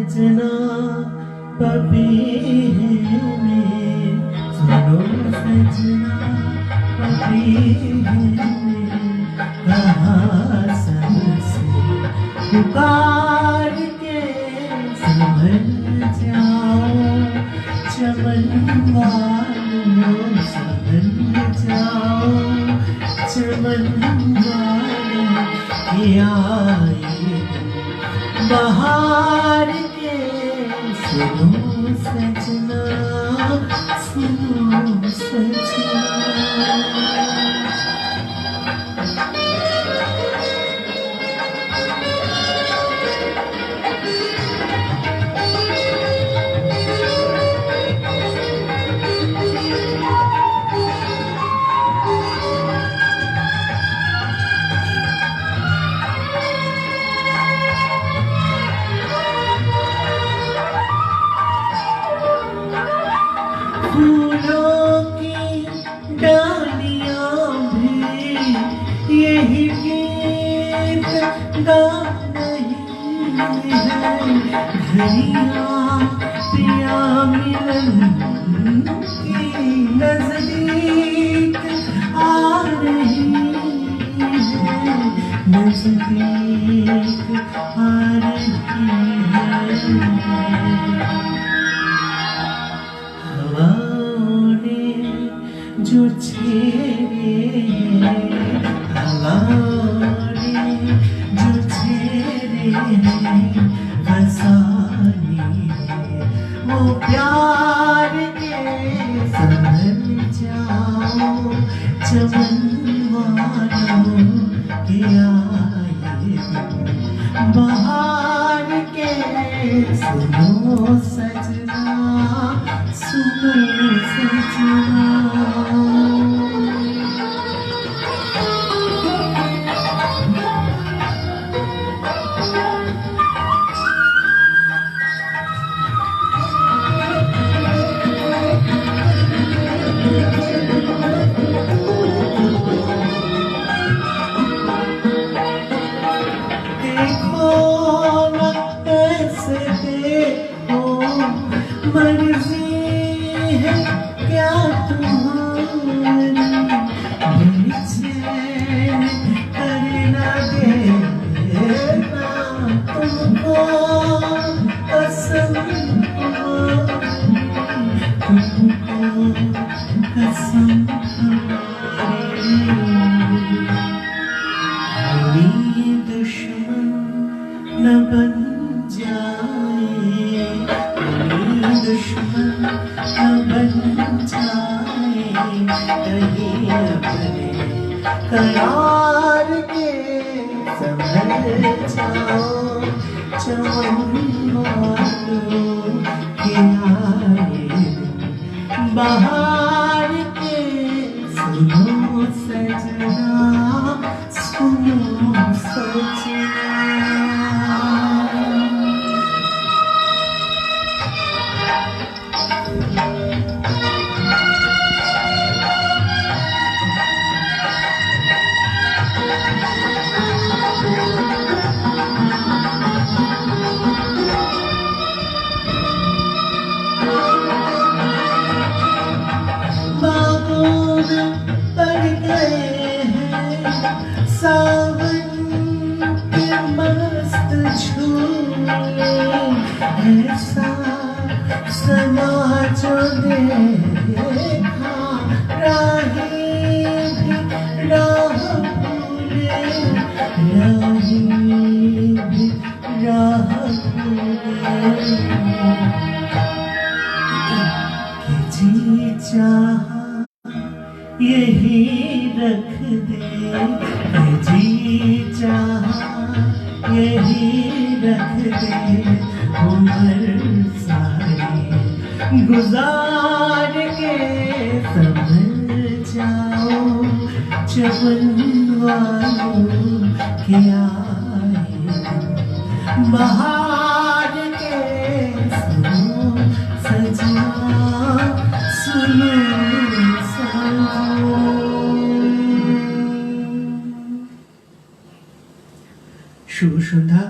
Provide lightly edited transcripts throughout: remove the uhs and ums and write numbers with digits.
सजना पपी है मैं, सुनो सजना पपी है मैं, कहाँ सबसे पुकार के संभल जाओ, चमन वालों संभल जाओ, चमन वालों की आए बहार के, सुनो सजना, सुनो सजना। फूलों की डालियां भी यही गीत गा रही है, घड़ियां पिया मिलन की नजदीक आ रही है, नजदीक आ रही है। हवाओं ने जो छेड़े, हवाओं ने जो छेड़े फसाने, वो प्यार के संभल जाओ, चमन वालों के आए बहार के, सुनो सजना, सुनो सजना। देखो ना ऐसे देखो, मर्जी है क्या तुम्हारी, बेचैन करना देना तुमको कसम, तुमको कसम हमारी। मेरी दुश्मन न बन जाए, मेरी दुश्मन न बन जाए, कहीं अपने करार के संभल जाओ, चमन वालों के आए बहार के, सुनो सजना, सुनो सजना। बागों में पड़ गए हैं सावन के मस्त झूले, ऐसा समा जो देखा राही भी राह भूले, राही भी राह भूले, कि जी चाहा यही रख दे, कि जी चाहा यही रख दे, उम्र सारी गुजार के संभल जाओ, चमन वालों के आए बहार के, सुनो सजना, सुनो सजना। शुभ सन्ध्या।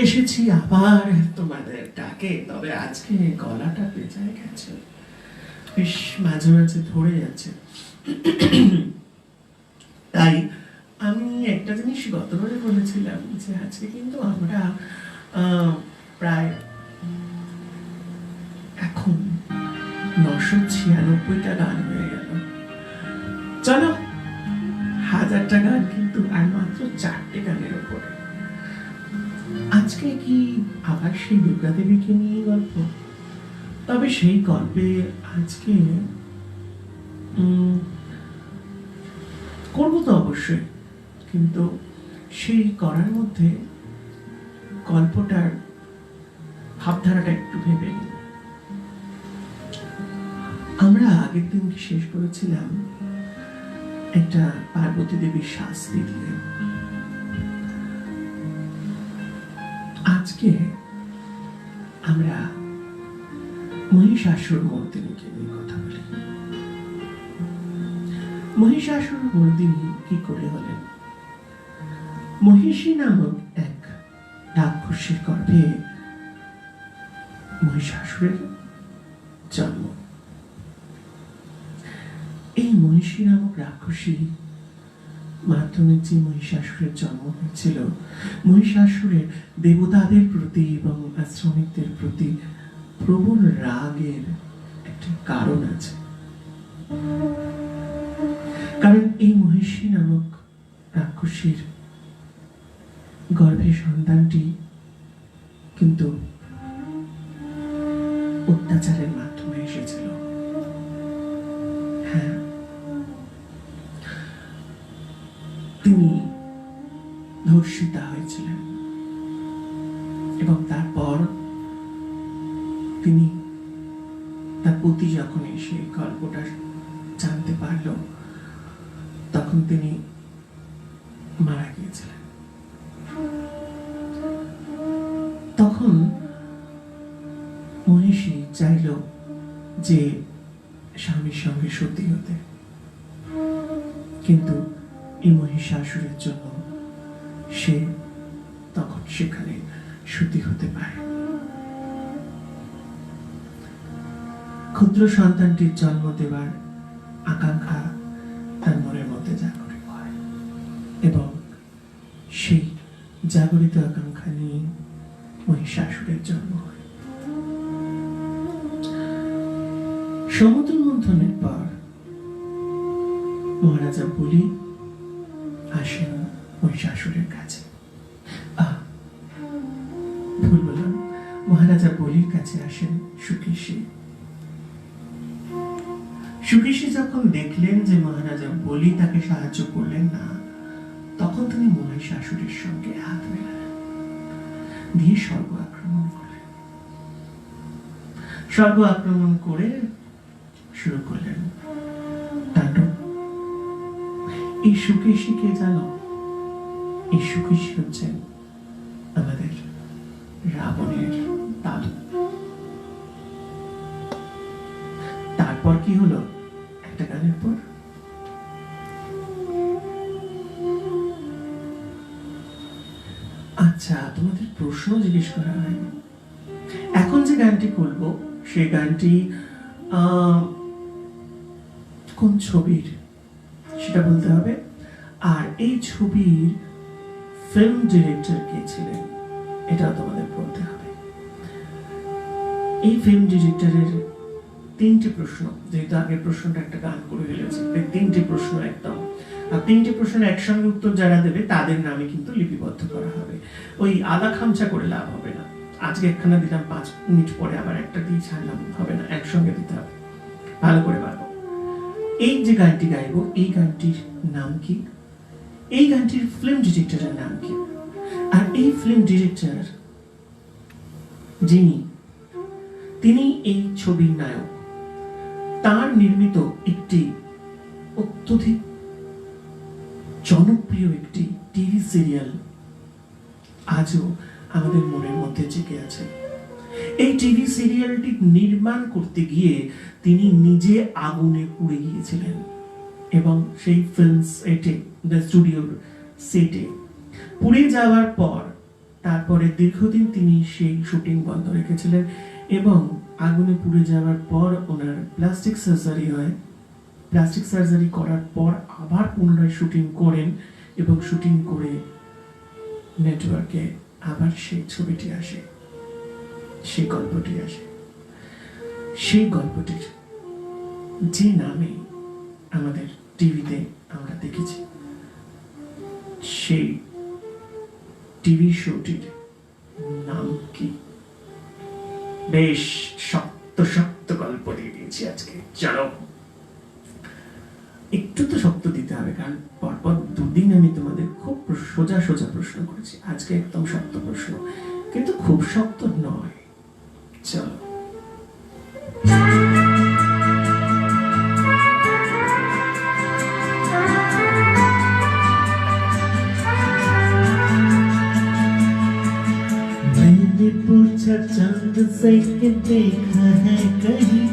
এসেছি আবার তোমাদের ডাকে, তবে আজকে গলাটা বেজায় গেছে, বেশ মাঝে মাঝে ধরে যাচ্ছে। তাই আমি একটা জিনিস গতবারে বলেছিলাম যে আজকে কিন্তু আমরা প্রায় এখন 996টা গান হয়ে গেল। চলো 1000টা গান কিন্তু আর মাত্র 4টে গানের উপরে। আজকে কি আবার সেই দুর্গা দেবীকে নিয়ে গল্প? তবে সেই গল্পে আজকে করবো তো অবশ্যই, কিন্তু সেই করার মধ্যে গল্পটার ভাবধারাটা একটু ভেবে নিই। আমরা আগের দিন শেষ করেছিলাম একটা পার্বতী দেবীর শাস্তি দিয়ে। আজকে আমরা মহিষাসুর মর্দিনীকে নিয়ে কথা বলি। মহিষাসুর মর্দিনী কি করে হলেন? মহিষী নামক এক রাক্ষসীর গর্ভে মহিষাসুরের জন্ম। এই মহিষী নামক রাক্ষসী মাধ্যমে যে মহিষাসুরের জন্ম হয়েছিল, মহিষাসুরের দেবতাদের প্রতি এবং শ্রমিকদের প্রতি প্রবল রাগের একটি কারণ আছে। কারণ এই মহিষী নামক রাক্ষসীর গর্ভে সন্তানটি কিন্তু অত্যাচারের মাধ্যমে এসেছিল। হ্যাঁ, তিনি ধর্ষিতা হয়েছিলেন এবং তারপর তিনি তার পতি যখন এসে গল্পটা জানতে পারল, তখন তিনি মারা গিয়েছিলেন। তখন মহিষী চাইল যে স্বামীর সঙ্গে সতী হতে, কিন্তু এই মহিষাসুরের জন্য সে তখন সেখানে সতী হতে পারে। ক্ষুদ্র সন্তানটির জন্ম দেওয়ার আকাঙ্ক্ষা তার মনের মধ্যে জাগরিত হয় এবং সেই জাগরিত আকাঙ্ক্ষা নিয়ে মহিষাসুরের জন্ম হয়। সমুদ্র মন্থনের পর মহারাজা বলি আসেন মহিষাসুরের কাছে। ভুল বললাম, মহারাজা বলির কাছে আসেন সুকেশী। সুকেশী যখন দেখলেন যে মহারাজা বলি তাকে সাহায্য করলেন না, তখন তিনি মহিষাসুরের সঙ্গে হাত মেলালেন, দিয়ে স্বর্গ আক্রমণ করলেন। স্বর্গ আক্রমণ করে শুরু করলেন তাণ্ডব। এই সুকেশীকে জানো? এই সুকেশী হচ্ছেন আমাদের রাবণের দাদু। তারপর কি হলো? একটা গানের পর আচ্ছা, তোমাদের প্রশ্ন জিজ্ঞেস করা হয়নি। এখন যে গানটি করবো সেই গানটি কোন ছবির সেটা বলতে হবে, আর এই ছবির ফিল্ম ডিরেক্টর কে ছিলেন এটা তোমাদের বলতে হবে। এই ফিল্ম ডিরেক্টরের 3টে প্রশ্ন, যেহেতু আগের প্রশ্নটা একটা গান করে ফেলেছে, 3টে প্রশ্ন একদম, আর 3টে প্রশ্নের একসঙ্গে উত্তর যারা দেবে তাদের নামে কিন্তু লিপিবদ্ধ করা হবে। ওই আধা খামচা করে লাভ হবে না। আজকে একখানা দিলাম, 5 মিনিট পরে আবার একটা দিয়ে ছাড়লাম, হবে না, একসঙ্গে দিতে হবে, ভালো করে পারবো। এই যে গানটি গাইবো, এই গানটির নাম কি? এই গানটির ফিল্ম ডিরেক্টরের নাম কি? আর এই ফিল্ম ডিরেক্টর যিনি, তিনি এই ছবির নায়ক। তার নির্মিত একটি অত্যধিক জনপ্রিয় একটি টিভি সিরিয়াল আজও আমাদের মনের মধ্যে জেগে আছে। এই টিভি সিরিয়ালটি নির্মাণ করতে গিয়ে তিনি নিজে আগুনে পুড়ে গিয়েছিলেন এবং সেই ফিল্ম সেটে, স্টুডিওর সেটে পুড়ে যাওয়ার পর তারপরে দীর্ঘদিন তিনি সেই শুটিং বন্ধ রেখেছিলেন এবং আগুনে পুড়ে যাওয়ার পর ওনার প্লাস্টিক সার্জারি হয়। প্লাস্টিক সার্জারি করার পর আবার পুনরায় শুটিং করেন এবং শুটিং করে নেটওয়ার্কে আবার সেই ছবিটি আসে, সেই গল্পটি আসে। সেই গল্পটির যে নামে আমাদের টিভিতে আমরা দেখেছি, সেই টিভি শোটির নাম কি? বেশ শক্ত শক্ত গল্প দিয়ে দিয়েছি আজকে। চলো, একটু তো শক্ত দিতে হবে, কারণ পরপর দুদিন আমি তোমাদের খুব সোজা সোজা প্রশ্ন করেছি। আজকে একদম শক্ত প্রশ্ন, কিন্তু খুব শক্ত নয়। চলো, मैंने पूछा चांद से कि देखा है कहीं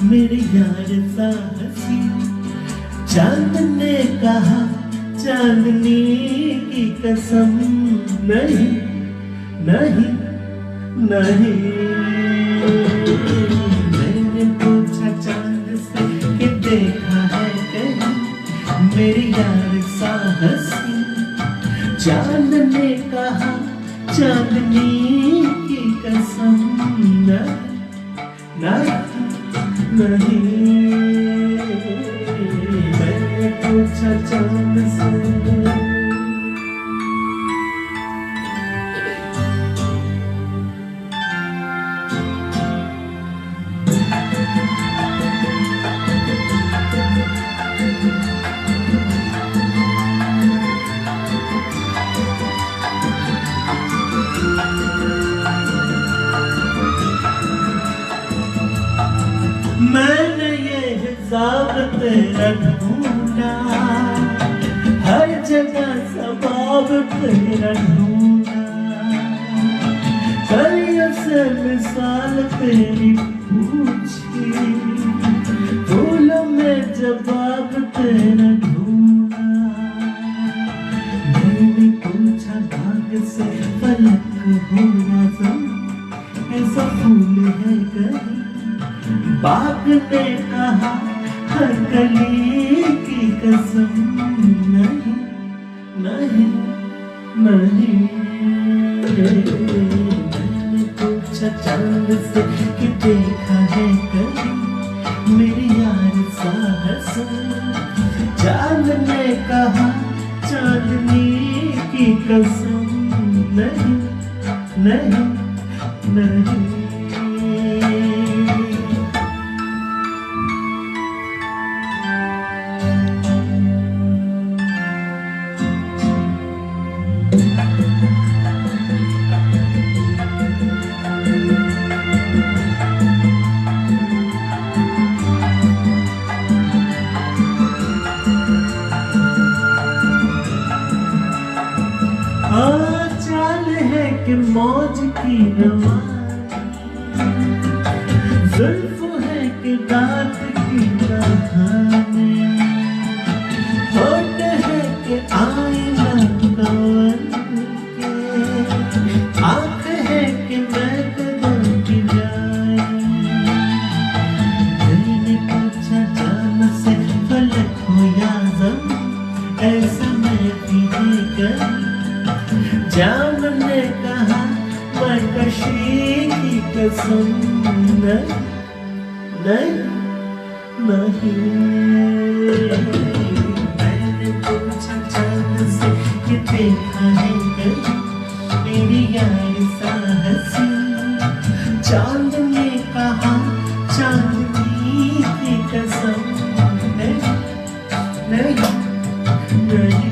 मेरे यार सा हंसी। चांद ने कहा चांदनी की कसम, नहीं नहीं नहीं। मैंने पूछा चांद से कि देखा है कहीं मेरे यार सा हंसी। चांद ने कहा चांदनी की कसम, नहीं नहीं। मैंने पूछा चांद से। मैंने ये हिसाब तेरा ढूंढा, हर जगह सबाब तेरा ढूंढा। कलियों से मिसाल तेरी पूछी, फूलों में जवाब तेरा ढूंढा। मैंने पूछा भाग से फलक हो आज़म, ऐसा फूल है कहीं? बाग ने कहा हर कली की कसम, नहीं नहीं नहीं। मैंने पूछा चांद से कि देखा है कहीं मेरी यार सा हंसी। चांद ने कहा चांदनी की कसम, नहीं नहीं नहीं। चाल है कि मौज की रवानी, जुल्फ है कि रात की कहानी, होठ है कि आईना कवन के, आँख है कि मैं कदम की जाए। मैंने पूछा जान से फलक हो या ज़म, ऐसा मैं भी कर। चांद ने कहा मैं कशी की कसम, नहीं नहीं नहीं। मैंने पूछा चांद से कि देखा है कहीं मेरी यार सा हंसी। चांद ने कहा चांदनी की कसम, नहीं नहीं नहीं।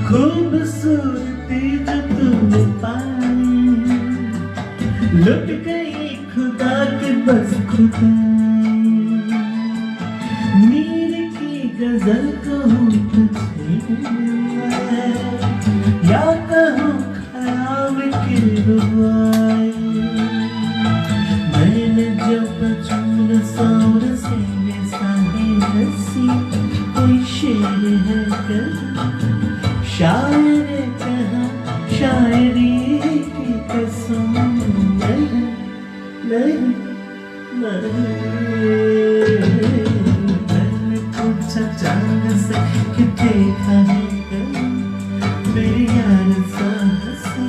खूबसूरती जो तुमने पाई, लुट गई खुदा के खुदा मीर की गजल कहूँ तुझे या कहूँ ख्याल की रुबाई मैंने जब बचपन सावर से बेसाही हंसी कोई शेर है कर शायर कहा शायरी की कसम नहीं मैंने पूछा चांद से कि देखा है कल मेरी यार सा हंसी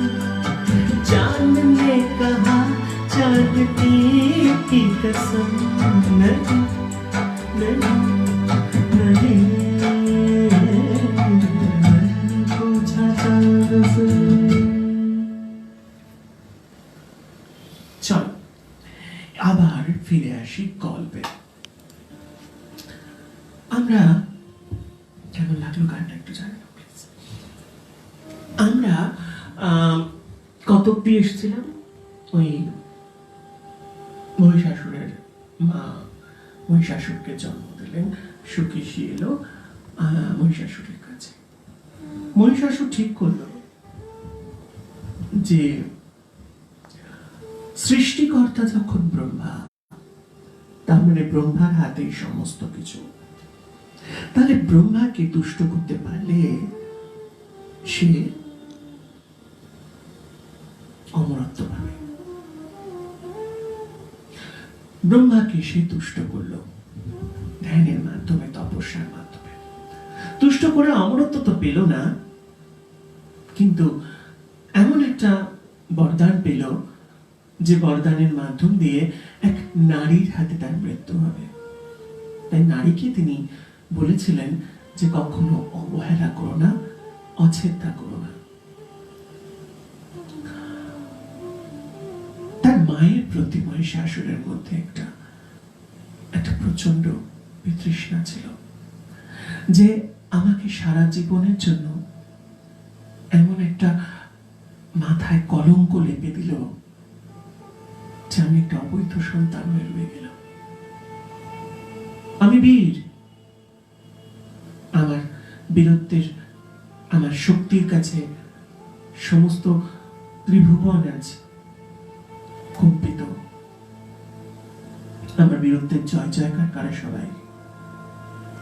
चांद ने कहा चांद की कसम नहीं मैंने पूछा चांद से। চল আবার ফিরে আসি গল্পে। আমরা কেমন লাগলো গানটা একটু জানাও প্লিজ। আমরা কত অব্দি এসেছিলাম? ওই মহিষাসুরের মা মহিষাসুরকে জন্ম দিলেন, সুকেশী এলো মহিষাসুরের কাছে। মহিষাসুর ঠিক করলো যে সৃষ্টিকর্তা যখন ব্রহ্মা, তার মানে ব্রহ্মার হাতেই সমস্ত কিছু, তাহলে ব্রহ্মাকে তুষ্ট করতে পারলে সে অমরত্ব পাবে। ব্রহ্মাকে সে তুষ্ট করলো ধ্যানের মাধ্যমে, তপস্যার মাধ্যমে। তুষ্ট করে অমরত্ব তো পেল না, কিন্তু এমন একটা বরদান পেল যে বরদানের মাধ্যম দিয়ে এক নারীর হাতে তার মৃত্যু হবে। তাই নারীকে তিনি বলেছিলেন যে কখনো অবহেলা করো না, অছেদ্যা করো না। তার মায়ের প্রতি মহিষাসুরের মধ্যে একটা প্রচন্ড বিতৃষ্ণা ছিল যে আমাকে সারা জীবনের জন্য এমন একটা মাথায় কলঙ্ক লেপে দিল যে আমি একটা অবৈধ সন্তান হয়ে রয়ে গেলাম। আমি বীর, আমার বীরত্বের, আমার শক্তির কাছে সমস্ত ত্রিভুবন আছে কম্পিত। আমার বীরত্বের জয় জয়কার করে সবাই,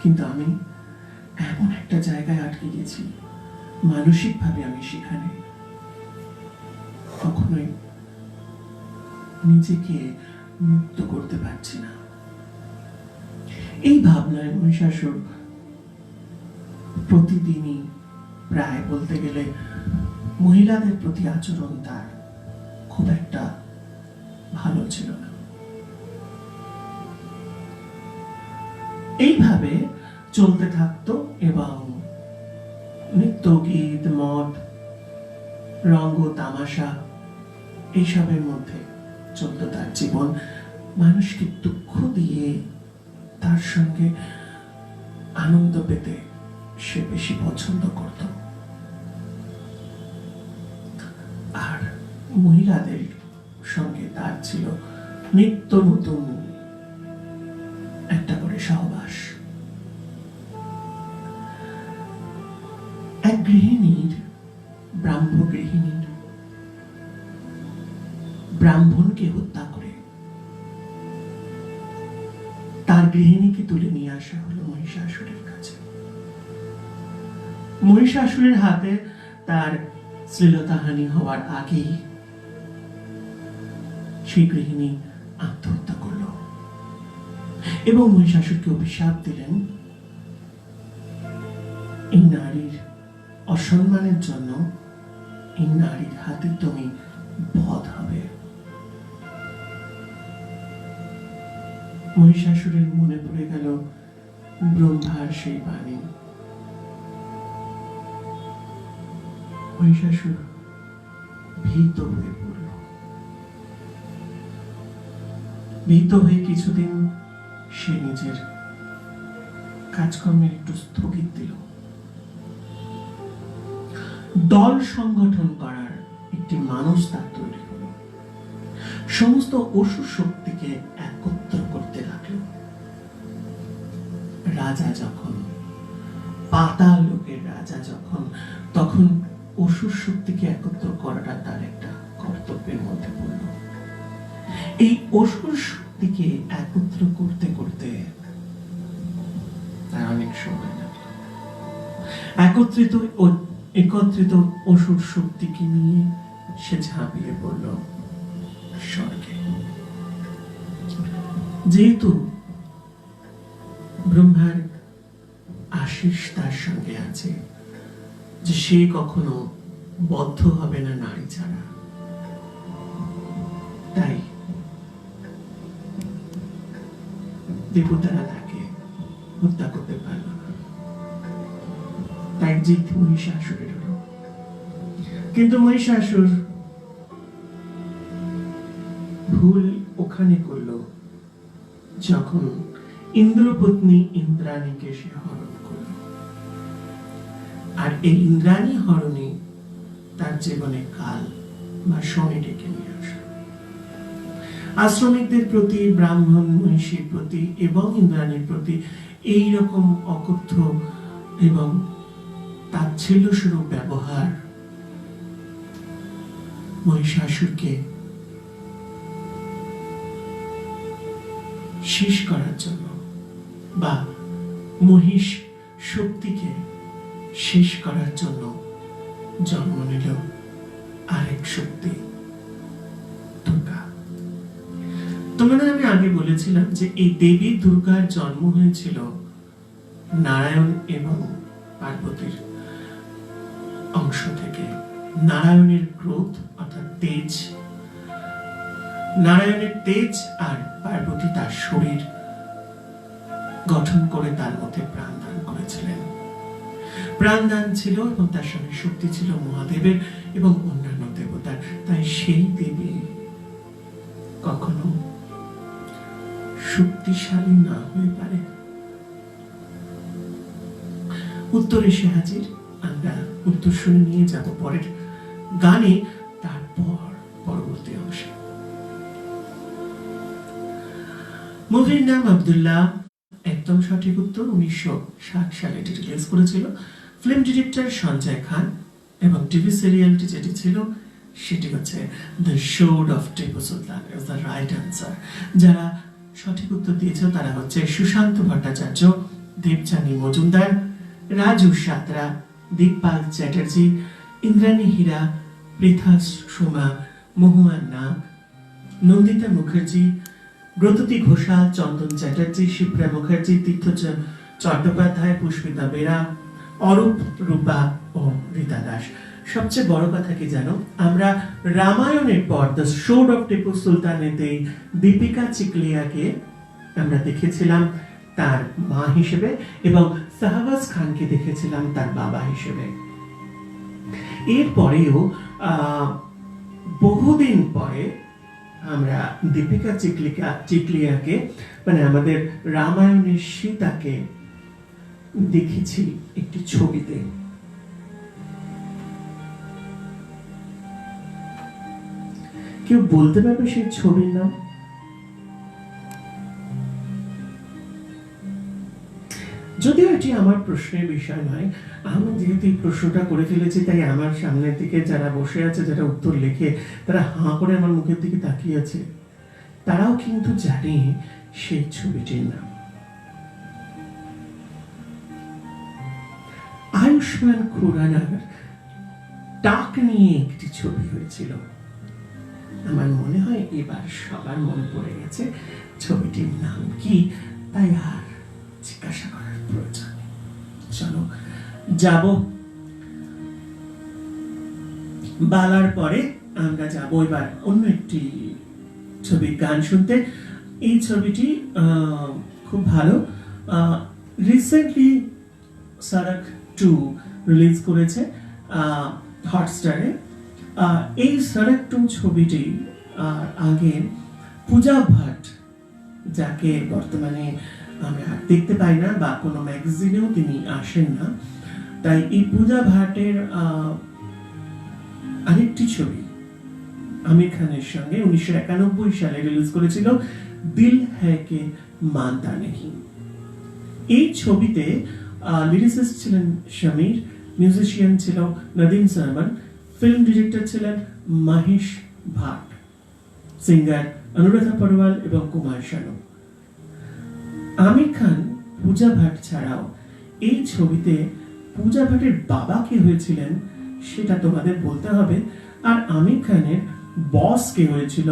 কিন্তু আমি এমন একটা জায়গায় আটকে গেছি, মানসিক ভাবে আমি সেখানে কখনোই নিজেকে মুক্ত করতে পারছি না। এই ভাবনায় মহিষাসুর প্রতিদিনই প্রায় বলতে গেলে মহিলাদের প্রতি আচরণ তার খুব একটা ভালো ছিল না। এইভাবে চলতে থাকতো এবং নৃত্য, গীত, মদ, রঙ্গ, তামাশা এইসবের মধ্যে চলতো তার জীবন। মানুষকে দুঃখ দিয়ে তার সঙ্গে আনন্দ পেতে সে বেশি পছন্দ করত। আর মহিলাদের সঙ্গে তার ছিল নিত্য নতুন একটা করে সহবাস। এক গৃহিণীর, গৃহিণীর ব্রাহ্মণকে হত্যা করে তার গৃহিণীকে তুলে নিয়ে আসা হলো মহিষাসুরের কাছে। মহিষাসুরের হাতে তার শ্লীলতাহানি হওয়ার আগেই সেই গৃহিণী আত্মহত্যা করল এবং মহিষাসুরকে অভিশাপ দিলেন, এই নারীর অসম্মানের জন্য এই নারীর হাতে তুমি বধ হবে। মহিষাসুরের মনে পড়ে গেল ব্রহ্মার সেই বাণী। মহিষাসুর ভীত হয়ে পড়ল। ভীত হয়ে কিছুদিন সে নিজের কাজকর্মে একটু স্থগিত দিল। দল সংগঠন করার একটি মানুষ তার তৈরি হলো। সমস্ত অসুর শক্তিকে একত্র করতে লাগলো। রাজা যখন, পাতাল লোকের রাজা যখন, তখন অসুর শক্তিকে একত্র করাটা তার একটা কর্তব্যের মধ্যে পড়ল। এই অসুর শক্তিকে একত্র করতে করতে তার অনেক সময় লাগলো। একত্রিত অসুর শক্তিকে নিয়ে সে ঝাঁপিয়ে পড়ল স্বর্গে। যেহেতু ব্রহ্মার আশিস তার সঙ্গে আছে যে সে কখনো বদ্ধ হবে না নারী ছাড়া, তাই দেবতারা তাকে হত্যা করতে পারল না। তাই জিত মহিষাসুরের হলো। কিন্তু মহিষাসুর ভুল ওখানে করল যখন ইন্দ্রপত্নী ইন্দ্রাণীকে সে হরণ করল। আর এই ইন্দ্রাণী হরণে তার জীবনে কাল বা শনি ডেকে নিয়ে আসলো। আশ্রমিকদের প্রতি, ব্রাহ্মণ মহিষীর প্রতি এবং ইন্দ্রাণীর প্রতি এইরকম অকথ্য এবং তাচ্ছিল্য স্বরূপ ব্যবহার মহিষাসুরকে শেষ করার জন্য বা মহিষ শক্তিকে শেষ করার জন্য জন্ম নিল আরেক শক্তি, দুর্গা। তোমাদের আমি আগে বলেছিলাম যে এই দেবী দুর্গার জন্ম হয়েছিল নারায়ণ এবং পার্বতীর অংশ থেকে। নারায়ণের ক্রোধ অর্থাৎ তেজ, নারায়ণের তেজ আর পার্বতী তার শরীর গঠন করে তার মধ্যে প্রাণদান করেছিলেন। প্রাণদান ছিল এবং তার সঙ্গে শক্তি ছিল মহাদেবের এবং অন্যান্য দেবতার। তাই সেই দেবী কখনো শক্তিশালী না হয়ে পারে। উত্তর এসে হাজির। আমরা উত্তর শুনে নিয়ে যাব পরের গানে, তারপর পরবর্তী অংশে। মুভির নাম আব্দুল্লাহ, একদম সঠিক উত্তর। 1960 সালে এটি রিলিজ করেছিল। ফিল্ম ডিরেক্টর সঞ্জয় খান এবং টিভি সিরিয়ালটি যেটি ছিল সেটি হচ্ছে the sword of Tipu Sultan is the right answer. যারা সঠিক উত্তর দিয়েছে তারা হচ্ছে সুশান্ত ভট্টাচার্য, দেবযানী মজুমদার, রাজু সাঁতরা, দিকপাল চ্যাটার্জি, ইন্দ্রাণী হীরা, পৃথা সোমা, মহুয়া নাগ, নন্দিতা মুখার্জি, ব্রততী ঘোষাল, চন্দন চ্যাটার্জি, শিপ্রা মুখার্জি, তীর্থ চট্টোপাধ্যায়, পুষ্পিতা বেরা, অরূপ রূপা ও রীতা দাস। সবচেয়ে বড় কথা কি জানো, আমরা রামায়ণের পর দ্য শোড অফ টিপু সুলতানেতে দীপিকা চিকলিয়াকে আমরা দেখেছিলাম তার মা হিসেবে এবং শাহবাজ খানকে দেখেছিলাম তার বাবা হিসেবে। এরপরেও বহুদিন পরে আমরা দীপিকা চিকলিয়াকে মানে আমাদের রামায়ণের সীতাকে দেখেছি একটি ছবিতে। কেউ বলতে পারবে সেই ছবির নাম? যদিও এটি আমার প্রশ্নের বিষয় নয়, আমি যেহেতু এই প্রশ্নটা করে ফেলেছি তাই আমার সামনের দিকে যারা বসে আছে, যারা উত্তর লেখে, তারা হাঁ করে আমার মুখের দিকে তাকিয়ে আছে। তারাও কিন্তু জানে সেই ছবিটির নাম। আয়ুষ্মান খুরানার টাক নিয়ে একটি ছবি হয়েছিল। আমার মনে হয় এবার সবার মনে পড়ে গেছে ছবিটির নাম কি, তাই আর জিজ্ঞাসা করার প্রয়োজন নেই। চলো যাব বালার পরে আমরা যাব এবার অন্য একটি ছবির গান শুনতে। এই ছবিটি খুব ভালো। রিসেন্টলি সারাক 2 রিলিজ করেছে হটস্টারে। এই সারাক 2 ছবিটি আগে পূজা ভাট, যাকে বর্তমানে আমরা দেখতে পাই না বা কোনো ম্যাগাজিনেও তিনি আসেন না, তাই এই পূজা ভাটের আরেকটি ছবি আমির খানের সঙ্গে 1991 সালে রিলিজ করেছিল দিল হ্যায় কে মানতা নেহি। এই ছবিতে লিরিসিস্ট ছিলেন সমীর, মিউজিশিয়ান ছিল নদীম সারমান, ফিল্ম ডিরেক্টর ছিলেন মহেশ ভাট, সিঙ্গার অনুরাধা পরওয়াল এবং কুমার শানু। আমির খান পূজা ভাট ছাড়াও এই ছবিতে পূজা ভাটের বাবা কে হয়েছিলেন সেটা তোমাদের বলতে হবে, আর আমির খানের বস কে হয়েছিল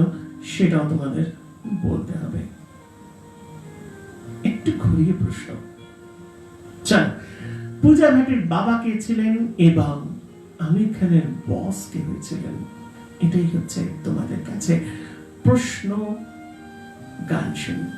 সেটাও তোমাদের বলতে হবে। একটু ঘুরিয়ে প্রশ্ন। চল, পূজা ভাটের বাবা কে ছিলেন এবং আমির খানের বস কে হয়েছিলেন, এটাই হচ্ছে তোমাদের কাছে প্রশ্ন। গান শুনি।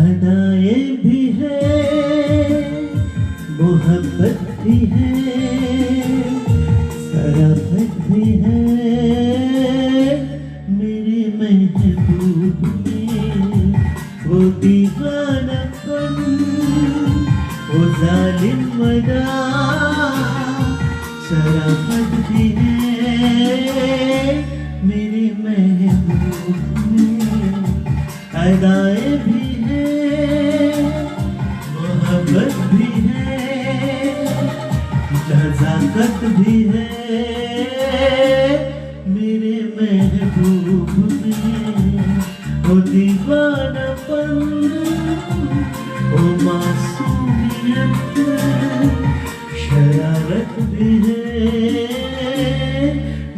अदाएं भी है, मोहब्बत भी है, शराफत भी है, मेरे महबूब में वो दीवानापन, वो जालिम अदा, शराफत भी है, मेरे महबूब में अदाएं भी मोहब्बत भी है, नज़ाकत भी है, मेरे महबूब में वो दीवानापन, वो मासूमियत, शरारत भी है,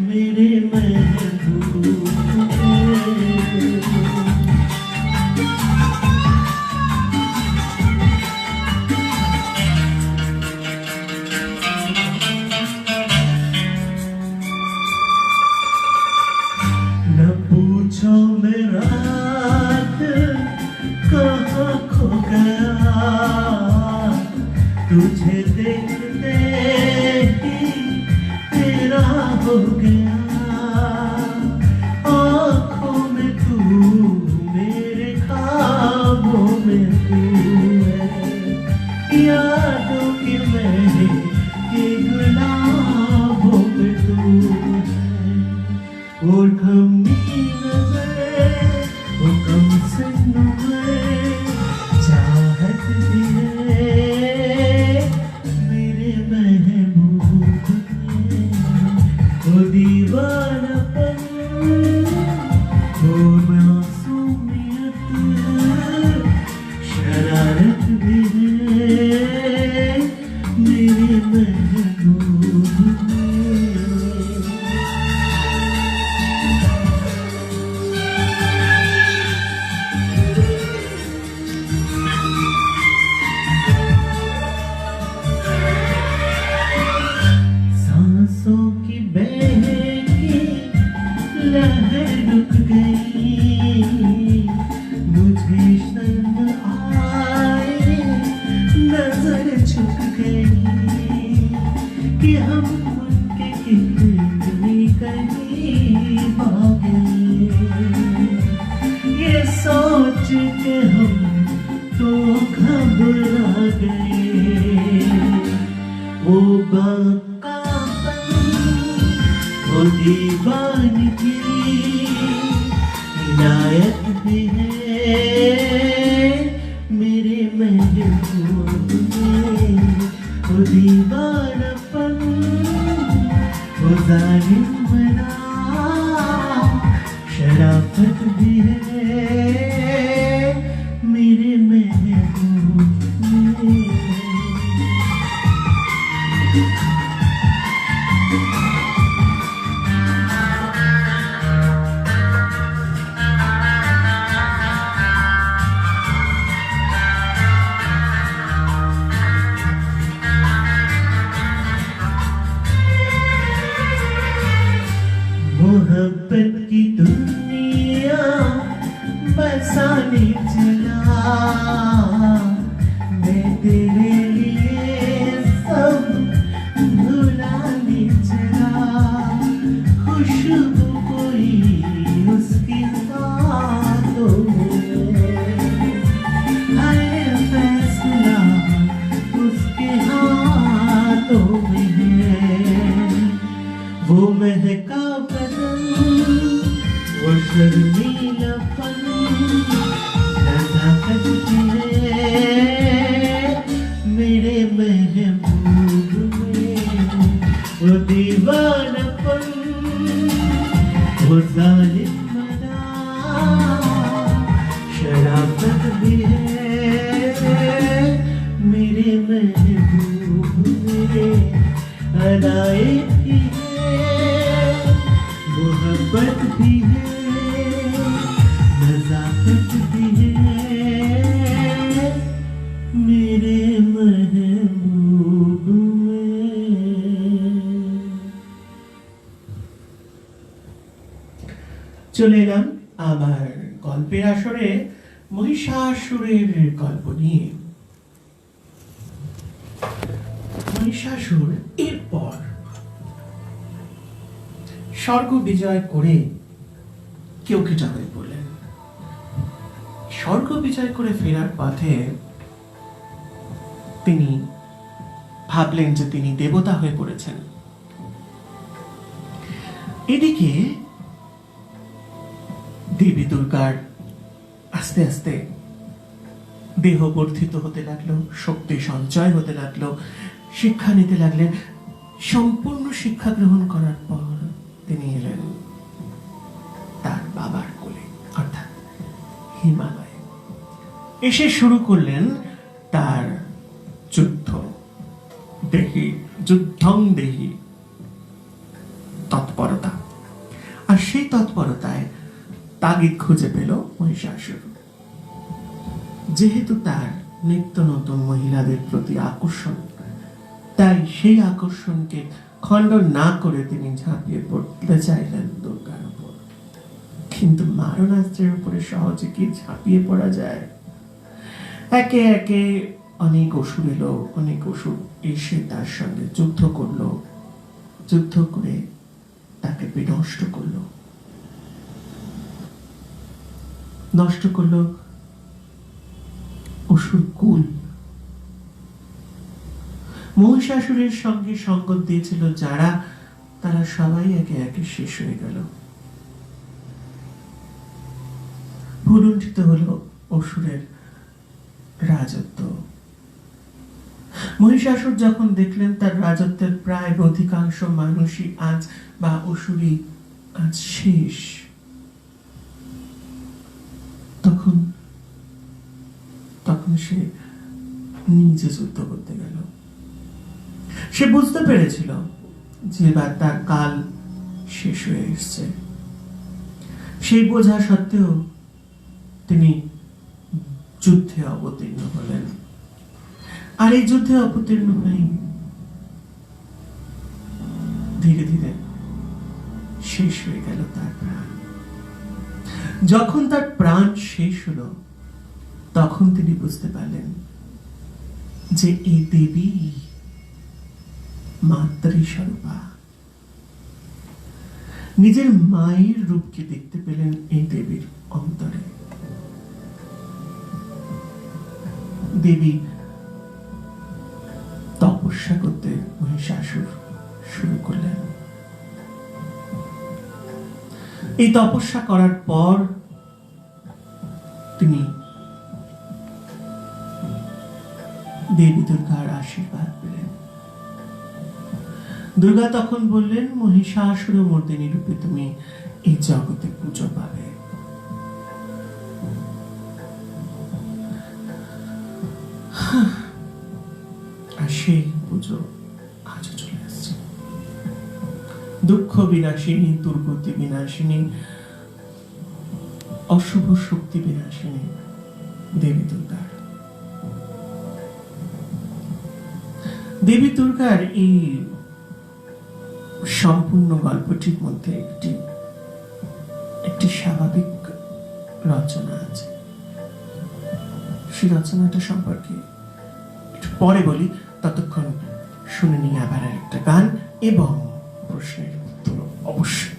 मेरे महबूब में। पूछो मेरा कहाँ खो गया, तुझे देखते ही तेरा हो गया, आँखों में तू, मेरे ख्वाबों में तू है, यादों के महल के गुलाबों में तू है, और कमी वो कम सुन चाहत भी है, मेरे महबूब में वो दीवानापन, वो मासूमियत, शरारत भी है, मेरे महबूब में। सांसों की बहकी लहर रुक गई, मुझे शर्म आए, नजर झुक गई, कि हम उनके कितनी करीब आ गए, ये सोच के हम तो घबरा गए, वो बाकापन, वो दीवानगी, इनायत भी है, मेरे महबूब में वो दीवानापन, वो जालिम बना, शराफत भी है, मेरे महबूब में। शर्मीलापन नजाकत की है मेरे महबूब में, वो दीवानापन वो जालिम मना शराफत भी है मेरे महबूब में, अदाए भी है मोहब्बत भी है नजाकत भी है मेरे महबूब में। চলে এলাম আমার গল্পের আসরে মহিষাসুরের গল্প নিয়ে। মহিষাসুর এরপর স্বর্গ বিজয় করে কেউকেটা হয়ে পড়লেন। স্বর্গ বিজয় করে ফেরার পথে তিনি ভাবলেন যে তিনি দেবতা হয়ে পড়েছেন। এদিকে দেবী দুর্গার আস্তে আস্তে দেহ বর্ধিত হতে লাগলো, শক্তি সঞ্চয় হতে লাগলো, শিক্ষা নিতে লাগলেন। সম্পূর্ণ শিক্ষা গ্রহণ করার পর তিনি এলেন তার বাবার কোলে অর্থাৎ হিমালয়ে। এসে শুরু করলেন তার যুদ্ধ দেহি যুদ্ধং দেহি তৎপরতা। আর সেই তৎপরতায় তাগিদ খুঁজে পেল মহিষাসুর। যেহেতু তার নিত্য নতুন মহিলাদের প্রতি আকর্ষণ, তাই সেই আকর্ষণকে খণ্ডন না করে তিনি ঝাঁপিয়ে পড়তে চাইলেন দুর্গার উপর। কিন্তু মারণাস্ত্রের উপরে সহজে কি ঝাঁপিয়ে পড়া যায়? একে একে অনেক অসুর এলো, অনেক অসুর এসে তার সঙ্গে যুদ্ধ করলো, যুদ্ধ করে তাকে বিনষ্ট করলো, নষ্ট করলো অসুর কুল। মহিষাসুরের সঙ্গে সঙ্গত দিয়েছিল যারা, তারা সবাই একে একে শেষ হয়ে গেল। ভুলুণ্ঠিত হলো অসুরের রাজত্ব। মহিষাসুর যখন দেখলেন তার রাজত্বের প্রায় অধিকাংশ মানুষই আজ বা অসুরই আজ শেষ, তখন সে নিজে যুদ্ধ করতে গেল। সে বুঝতে পেরেছিল যে এবার তার কাল শেষ হয়ে এসছে। সেই বোঝা সত্ত্বেও তিনি যুদ্ধে অবতীর্ণ হলেন। আর এই যুদ্ধে অবতীর্ণ হয়ে ধীরে ধীরে শেষ হয়ে গেল তার প্রাণ। যখন তার প্রাণ শেষ হলো তখন তিনি বুঝতে পারলেন যে এই দেবী মাতৃস্বরূপা। নিজের মায়ের রূপকে দেখতে পেলেন এই দেবীর অন্তরে। দেবী তপস্যা করতে মহিষাসুর শুরু করলেন। এই তপস্যা করার পর তিনি দেবী দুর্গার আশীর্বাদ পেলেন। দুর্গা তখন বললেন, মহিষাসুর মর্দিনী রূপে তুমি এই জগতে পুজো পাবে। আর সেই পুজো আজও চলে আসছে। দুঃখ বিনাশিনী, দুর্গতি বিনাশিনী, অশুভ শক্তি বিনাশিনী দেবী দুর্গার। দেবী দুর্গার এই সম্পূর্ণ গল্পটির মধ্যে একটি স্বাভাবিক রচনা আছে। সেই রচনাটা সম্পর্কে একটু পরে বলি, ততক্ষণ শুনে নিই আবার একটা গান এবং প্রশ্নের উত্তর অবশ্যই।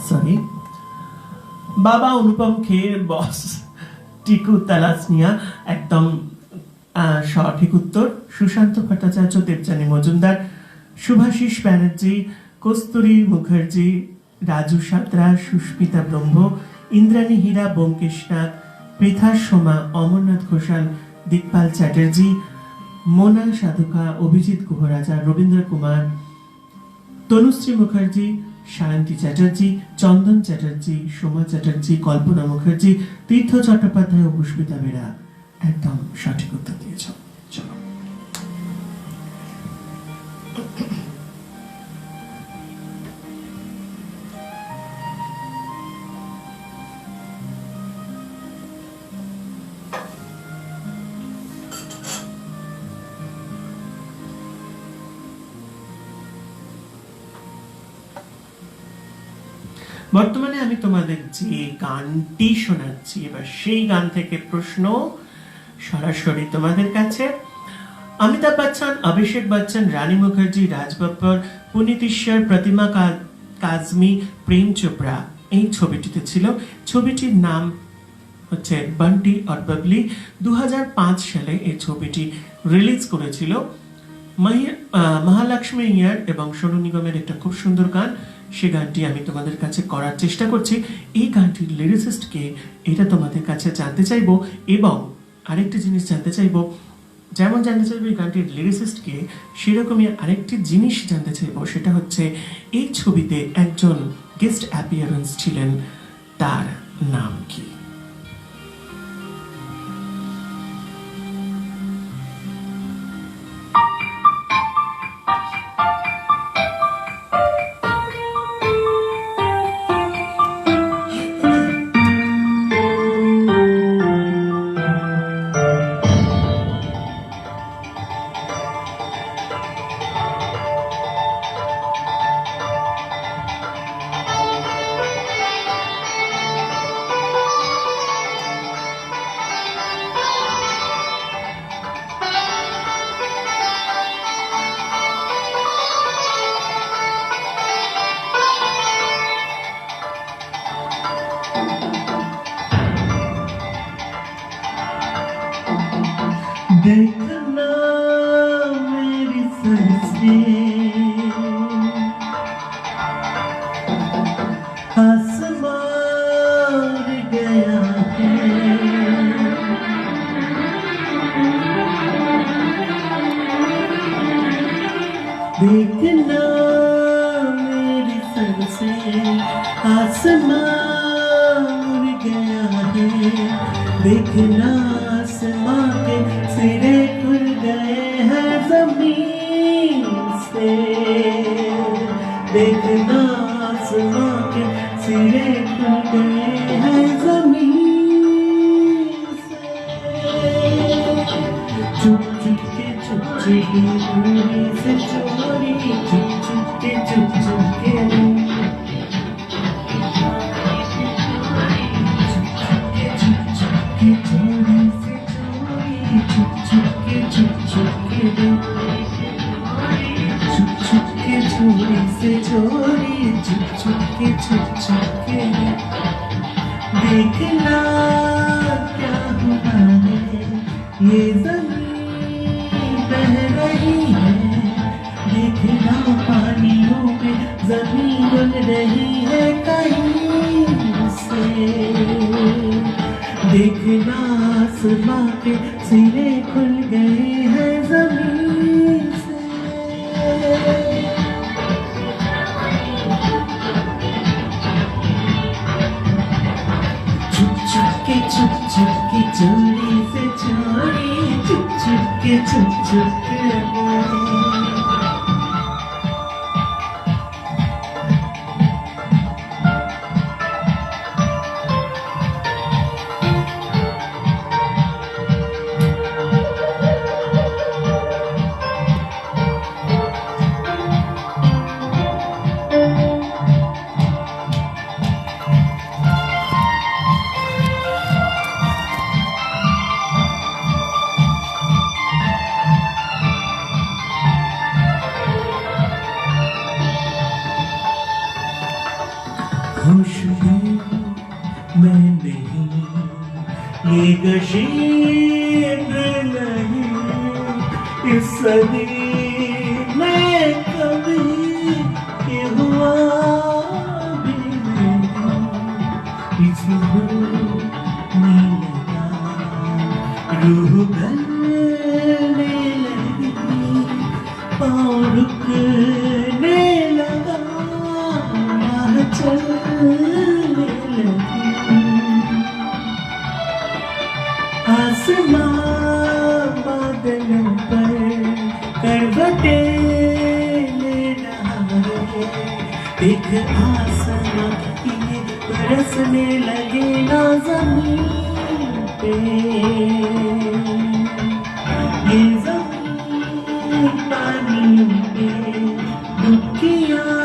সরি, বাবা অনুপম খের, বস টিকু তালাসনিয়া, একদম সঠিক উত্তর। সুশান্ত ভট্টাচার্য, দেবযানী মজুমদার, শুভাশিস ব্যানার্জি, কস্তুরী মুখার্জি, রাজু সাঁতরা, সুস্মিতা ব্রহ্ম, ইন্দ্রাণী হীরা, ব্যোমকেশ নাথ, পৃথা সোমা, অমরনাথ ঘোষাল, দিকপাল চ্যাটার্জি, মোনাল সাধুকা, অভিজিৎ গুহরাজা, রবীন্দ্র কুমার, তনুশ্রী মুখার্জি, সায়ন্তী চ্যাটার্জি, চন্দন চ্যাটার্জি, সোমা চ্যাটার্জি, কল্পনা মুখার্জি, তীর্থ চট্টোপাধ্যায় ও পুষ্পিতা বেরা একদম সঠিক উত্তর দিয়েছ। চলো, বর্তমানে আমি তোমাদের যে গানটি শোনাচ্ছি এবার সেই গান থেকে প্রশ্ন সরাসরি তোমাদের কাছে। অমিতাভ বচ্চন, অভিষেক বচ্চন, রানী মুখার্জি, রাজ বব্বর, পুনীত ঈশ্বর, প্রতিমা কাজমি, প্রেম চোপড়া এই ছবিটিতে ছিল। ছবিটির নাম হচ্ছে বান্টি और বাবলি। 2005 সালে এই ছবিটি রিলিজ করেছিল। মহালক্ষ্মী ইয়ার এবং সোনু নিগমের একটা খুব সুন্দর গান, সে গানটি আমি তোমাদের কাছে করার চেষ্টা করছি। এই গানটির লিরিসিস্ট কে এটা তোমাদের কাছে জানতে চাইবো, এবং আরেকটি জিনিস জানতে চাইবো, যেমন জানতে চাইবো এই গানটির লিরিসিস্ট কে, সেরকমই আরেকটি জিনিস জানতে চাইবো, সেটা হচ্ছে এই ছবিতে একজন গেস্ট অ্যাপিয়ারেন্স ছিলেন, তার নাম কি? देखना मेरी सांसें आसमान गया है, देखना मेरी सांसें आसमान गया है, देखना आसमां के सिरे खुल गए हैं जमीन से, देखना आसमां के सिरे खुल गए हैं जमीन से, चुप चुप के दूरी से चोरी, चुप चुप के चोरी से चोरी, चुप चुप के देखना क्या हुआ है, ये ज़मीन बह रही है, देखना पानियों में ज़मीन बन रही है कहीं से, देखना आसमां के सिरे खुल गए हैं जमीन से, चुप चुप के चोरी से चोरी, चुप चुप के खुशबू मैं नहीं, ये नशीब नहीं, इस सदी में कभी ये हुआ भी रूह गलने लगी, पाँव रुकने लगा, राह चलने लगी। आसमां बादलों पर करवटें ले रहा है, एक आसमां ये बरसने लगे ना ज़मीन पे। ये ज़मीन पानियों में डुबकियाँ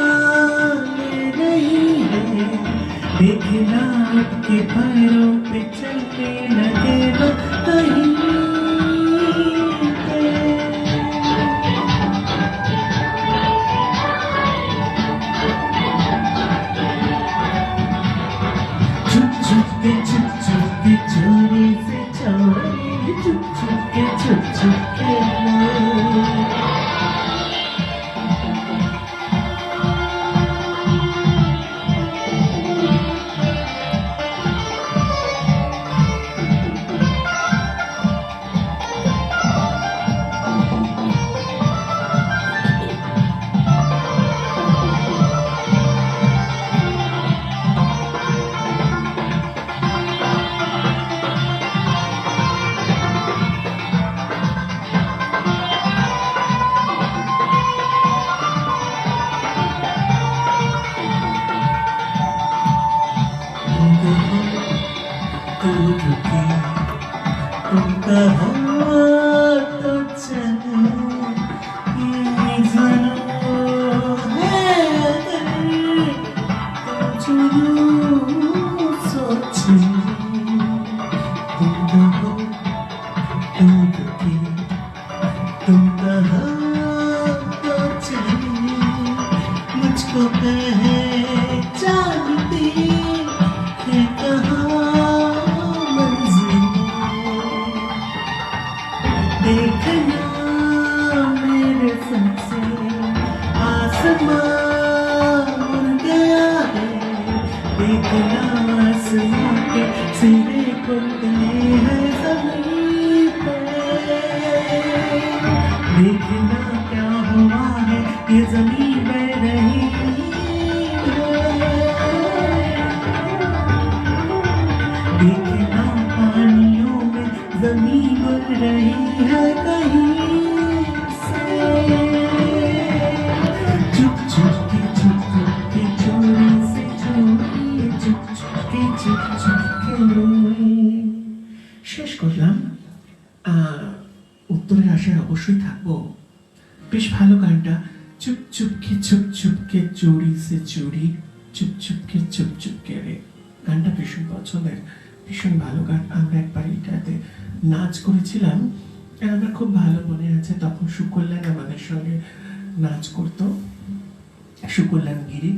ले रही है, देखना आपके पैरों पे चलने लगे ना कहीं पे। चुप चुप के चोरी से चोरी, चुप चुप के तुम कहाँ तो चले, ये ज़रूर है अगर तुम जरूर सोचे। तुम कहो तुम रुके, तुम कहाँ तो चले, मुझको पहचानती है कहाँ मंजिल। देखना मेरे संग से आसमां उड़ गया है, देखना आसमां के सिरे खुल गए हैं ज़मीन पे। देखना क्या हुआ है, ये ज़मीन बह रही है। देखना पानियों में ज़मीन उड़ रही है कहीं से। चुप चुप के चोरी से चोरी, चुप चुप के। শেষ করলাম। উত্তরের আশায় অবশ্যই থাকবো। বেশ ভালো গানটা। চুপ চুপকে চোরি সে চোরি, চুপ চুপকে রে। গানটা ভীষণ পছন্দের, ভীষণ ভালো গান। আমরা একবার এটাতে নাচ করেছিলাম, আর আমার খুব ভালো মনে আছে। তখন সুকল্যাণ আমাদের সঙ্গে নাচ করতো, সুকল্যাণ গিরি।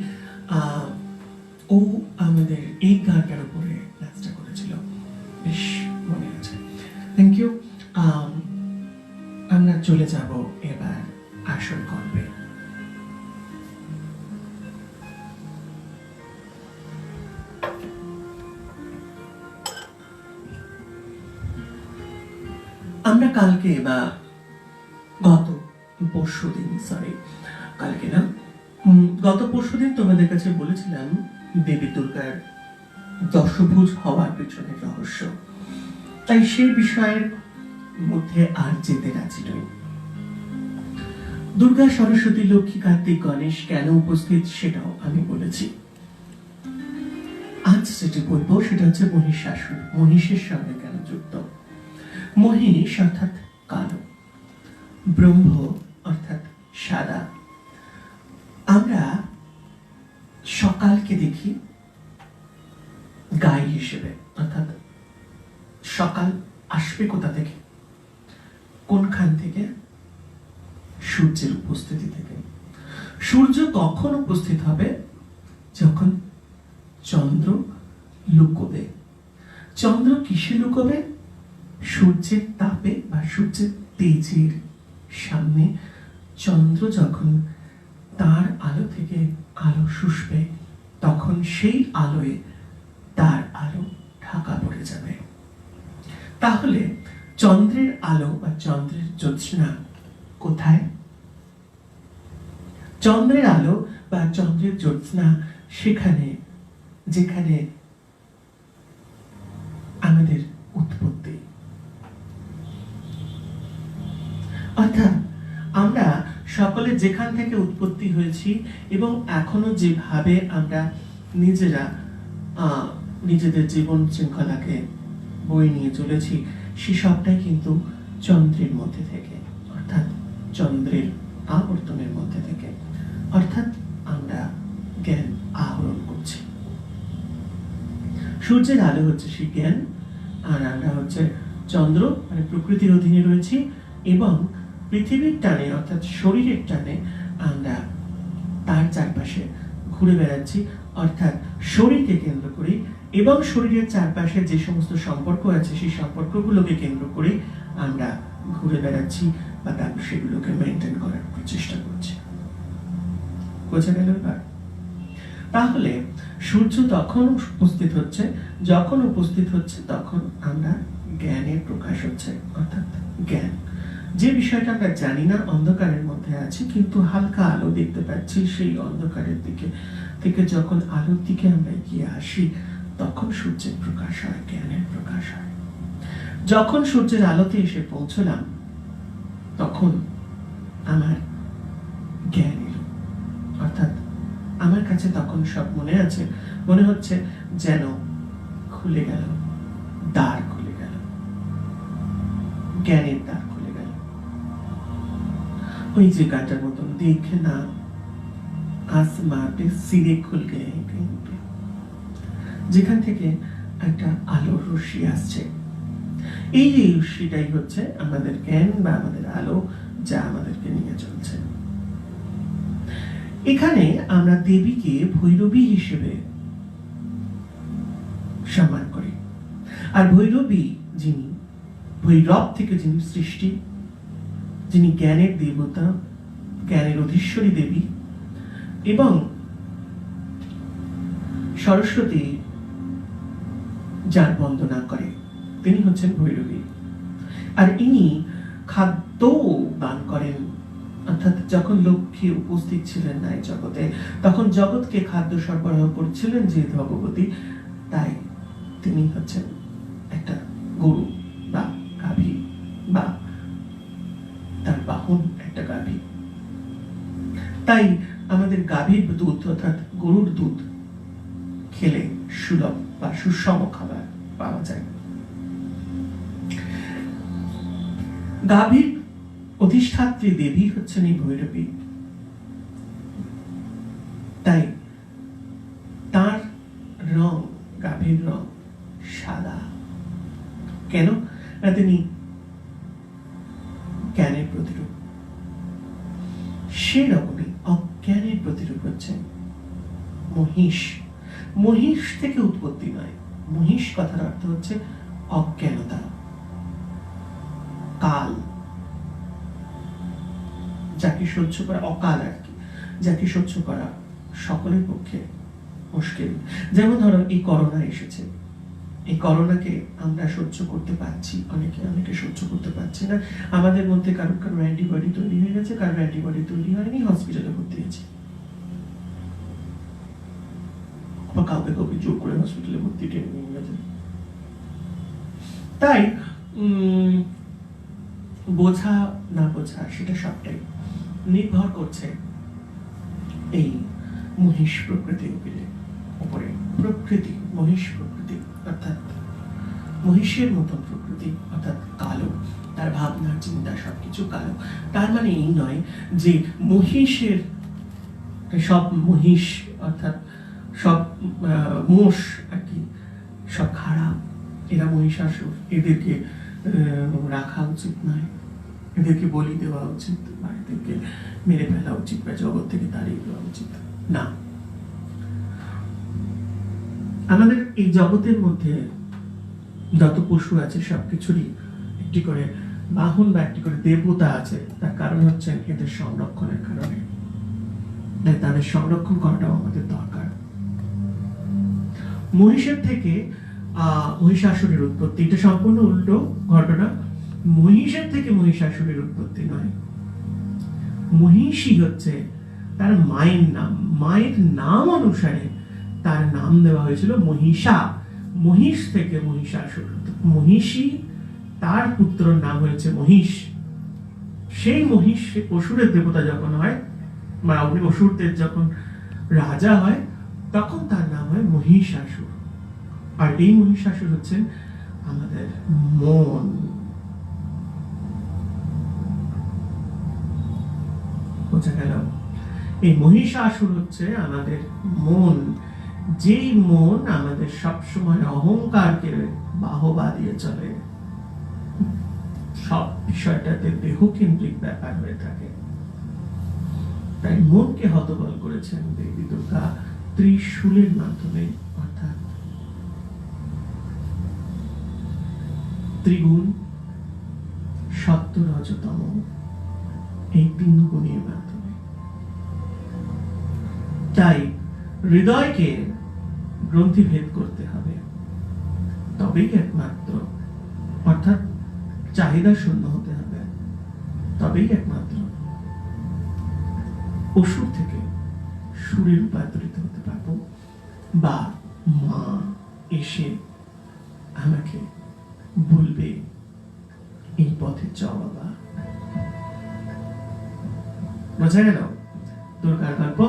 ও আমাদের এই গানটার উপরে নাচটা করেছিল, বেশ মনে আছে। Thank you. আমরা চলে যাব এবার আসল গল্পে। আমরা কালকে বা গত পরশুদিন, কালকে না, গত পরশুদিন তোমাদের কাছে বলেছিলাম দেবী দুর্গার দশভুজ হওয়ার পেছনের রহস্য। তাই সেই বিষয়ের মধ্যে আর যেতে রাজি নই। দুর্গা, সরস্বতী, লক্ষ্মী, কার্তিক, গণেশ কেন উপস্থিত সেটাও আমি বলেছি। আজ যেটি বলবো সেটা হচ্ছে মহিষাসুর, মহিষের সঙ্গে কেন যুক্ত। মহিষ অর্থাৎ কালো, ব্রহ্ম অর্থাৎ সাদা। আমরা সকালকে দেখি গাই হিসেবে, অর্থাৎ সকাল আসবে কোথা থেকে, কোনখান থেকে? সূর্যের উপস্থিতি থেকে। সূর্য কখন উপস্থিত হবে? যখন চন্দ্র লুকোবে। চন্দ্র কিসে লুকোবে? সূর্যের তাপে বা সূর্যের তেজের সামনে চন্দ্র যখন তার আলো থেকে আলো শুষবে, তখন সেই আলোয় তার আলো ঢাকা পড়ে যাবে। তাহলে চন্দ্রের আলো বা চন্দ্রের জ্যোৎস্না কোথায়? চন্দ্রের আলো বা চন্দ্রের জ্যোৎস্না সেখানে যেখানে আমাদের উৎপত্তি। অর্থাৎ আমরা সকলে যেখান থেকে উৎপত্তি হয়েছি এবং এখনো যেভাবে আমরা নিজেরা নিজেদের জীবন শৃঙ্খলাকে বয়ে নিয়ে চলেছি, সে সবটাই কিন্তু চন্দ্রের মধ্যে থেকে, অর্থাৎ চন্দ্রের আবর্তনের মধ্যে থেকে। অর্থাৎ আমরা জ্ঞান আহরণ করছি। সূর্যের আলো হচ্ছে সেই জ্ঞান, আর আমরা হচ্ছে চন্দ্র মানে প্রকৃতির অধীনে রয়েছি এবং পৃথিবীর টানে অর্থাৎ শরীরের টানে আমরা তার চারপাশে ঘুরে বেড়াচ্ছি। অর্থাৎ শরীরকে কেন্দ্র করি এবং শরীরের চারপাশে যে সমস্ত সম্পর্ক আছে সেই সম্পর্কগুলোকে কেন্দ্র করে আমরা ঘুরে বেড়াচ্ছি বা তারপর সেগুলোকে মেনটেন করার চেষ্টা করছি। বোঝা গেল এবার? তাহলে সূর্য তখন উপস্থিত হচ্ছে, যখন উপস্থিত হচ্ছে তখন আমরা জ্ঞানের প্রকাশ হচ্ছে, অর্থাৎ জ্ঞান। যে বিষয়টা আমরা জানি না, অন্ধকারের মধ্যে আছি কিন্তু হালকা আলো দেখতে পাচ্ছি, সেই অন্ধকারের দিকে থেকে যখন আলোর দিকে আমরা এগিয়ে আসি তখন সূর্যের প্রকাশ হয়, জ্ঞানের প্রকাশ হয়। যখন সূর্যের আলোতে এসে পৌঁছলাম তখন আমার জ্ঞান এলো, অর্থাৎ আমার কাছে তখন সব মনে আছে, মনে হচ্ছে যেন খুলে গেল, দ্বার খুলে গেল, জ্ঞানের দ্বার খুলে গেল। ওই যে গাটার মতন দেখে না आसमां पे सिरे खुल गए हैं कहीं पे, যেখান থেকে একটা আলোর রশ্মি আসছে। এই যে রশ্মিটাই হচ্ছে আমাদের জ্ঞান বা আমাদের আলো, যা আমাদেরকে নিয়ে চলছে। এখানে আমরা দেবীকে ভৈরবী হিসেবে সম্মান করি। আর ভৈরবী যিনি, ভৈরব থেকে যিনি সৃষ্টি, যিনি জ্ঞানের দেবতা, জ্ঞানের অধীশ্বরী দেবী এবং সরস্বতী যার বন্দনা করে তিনি হচ্ছেন ভৈরবী। আর ইনি খাদ্য দান করেন, অর্থাৎ যখন লক্ষ্মী উপস্থিত ছিলেন না এই জগতে তখন জগৎকে খাদ্য সরবরাহ করছিলেন যে ভগবতী, তাই তিনি হচ্ছেন একটা গরু বা গাভী বা তার বাহন একটা গাভী। তাই আমাদের গাভীর দুধ অর্থাৎ গরুর দুধ খেলে সুলভ বা সুষম খাবার পাওয়া যায়। গাভীর অধিষ্ঠাত্রী দেবী হচ্ছেন এই ভৈরবী। তাই তার রং, গাভীর রং সাদা। কেন? না তিনি জ্ঞানের প্রতিরূপ। সেরকমই অজ্ঞানের প্রতিরূপ হচ্ছেন মহিষ। মহিষ থেকে উৎপত্তি নয়, মহিষ কথার অর্থ হচ্ছে অজ্ঞানতা, কাল, যাকে সহ্য করা, অকাল আর কি, যাকে সহ্য করা সকলের পক্ষে মুশকিল। যেমন ধরো এই করোনা এসেছে, এই করোনাকে আমরা সহ্য করতে পারছি, অনেকে সহ্য করতে পারছি না। আমাদের মধ্যে কারোর অ্যান্টিবডি তৈরি হয়ে গেছে, কারোর অ্যান্টিবডি তৈরি হয়নি, হসপিটালে ভর্তি আছে, বা কাউকে জোর করে হসপিটালে ভর্তি টেনে নিয়ে গেছে। তাই বোঝা না বোঝা সেটা সবটাই নির্ভর করছে এই মহিষ প্রকৃতির উপরে। প্রকৃতি, মহিষ প্রকৃতি অর্থাৎ মহিষের মতন প্রকৃতি, অর্থাৎ কালো, তার ভাবনা চিন্তা সবকিছু কালো। তার মানে এই নয় যে মহিষের সব মহিষ অর্থাৎ সব মোষ আর কি সব খারাপ, এরা মহিষাসুর, এদেরকে রাখা উচিত নয়, এদেরকে বলি দেওয়া উচিত, বা এদেরকে মেরে ফেলা উচিত বা জগৎ থেকে তাড়িয়ে দেওয়া উচিত না। আমাদের এই জগতের মধ্যে যত পশু আছে সবকিছুরই একটি করে বাহন বা একটি করে দেবতা আছে। তার কারণ হচ্ছে এদের সংরক্ষণের কারণে, তাই তাদের সংরক্ষণ করাটাও আমাদের দরকার। মহিষের থেকে মহিষাসুরের উৎপত্তি, এটা সম্পূর্ণ উল্টো ঘটনা। মহিষের থেকে মহিষাসুরের উৎপত্তি নয়। মহিষী হচ্ছে তার মায়ের নাম, মায়ের নাম অনুসারে তার নাম দেওয়া হয়েছিল মহিষা। মহিষ থেকে মহিষাসুর, মহিষী তার পুত্রর নাম হয়েছে মহিষ। সেই মহিষ অসুরের দেবতা যখন হয়, বা অসুরদের যখন রাজা হয়, তখন তার নাম হয় মহিষাসুর। আর এই মহিষাসুর হচ্ছেন আমাদের মন। বোঝা গেল? এই মহিষাসুর হচ্ছে আমাদের মন, যেই মন আমাদের সবসময় অহংকারকে বাহবা দিয়ে চলে, সব বিষয়টাতে দেহকেন্দ্রিক ব্যাপার হয়ে থাকে। তাই মনকে হতবল করেছেন দেবী দুর্গা ত্রিশূলের মাধ্যমে, অর্থাৎ ত্রিগুণ, সত্য, রজতম, এই তিন গুণের মাধ্যমে। তাই হৃদয়কে গ্রন্থিভেদ করতে হবে, তবেই একমাত্র, অর্থাৎ চাহিদা শূন্য হতে হবে, তবেই একমাত্র অসুর থেকে সুরে রূপান্তরিত হতে পারবো, বা মা এসে আমাকে বলবে এই পথে চল বাবা। বোঝা গেল দুর্গার গল্প?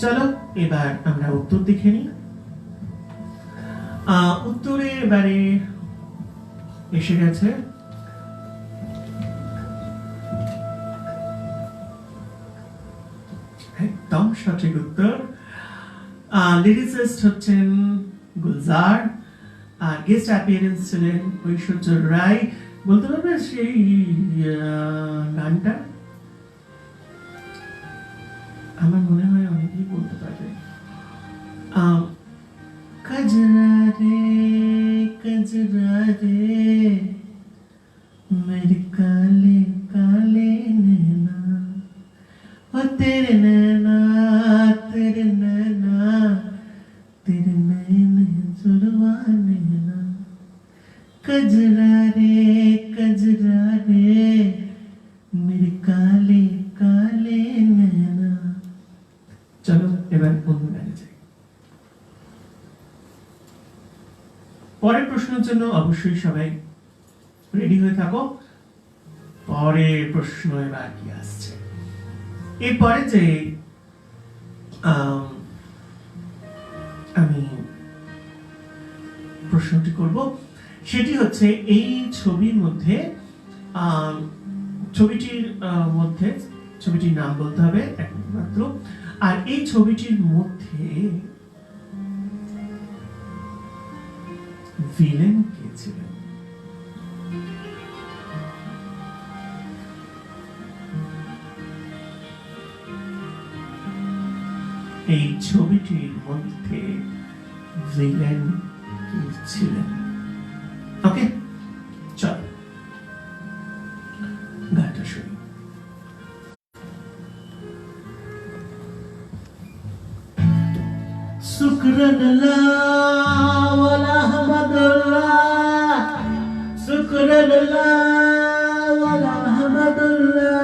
চলো এবার আমরা উত্তর দেখে নিই। উত্তরে এবারে এসে গেছে একদম সঠিক উত্তর। লিরিসিস্ট হচ্ছেন গুলজার, আর গেস্ট অ্যাপিয়ারেন্স ছিলেন ঐশ্বর্য রায়। বলতে পারবে সেই গানটা? আমার মনে হয় অনেকেই বলতে পারবে। कजरा रे मेरे काले काले नैना, ओ तेरे नैना तेरे नैना तेरे नैने जुड़वा नैना, कजरा रे मेरे काले काले नैना। चलो এবার অন্য গানে যাই। পরের প্রশ্নের জন্য অবশ্যই সবাই রেডি হয়ে থাকো। পরের প্রশ্ন এবার কি আসছে? এরপরে যে আমি প্রশ্নটি করব সেটি হচ্ছে, এই ছবির মধ্যে ছবিটির নাম বলতে হবে একমাত্র, আর এই ছবিটির মধ্যে ভিলেন কে ছিলেন? এই ছবিটির মধ্যে ভিলেন কে ছিলেন? ওকে, চল গানটা শুনি। শুকরাল্লাহ ওয়ালা হামদুল্লাহ, শুকরাল্লাহ ওয়ালা হামদুল্লাহ,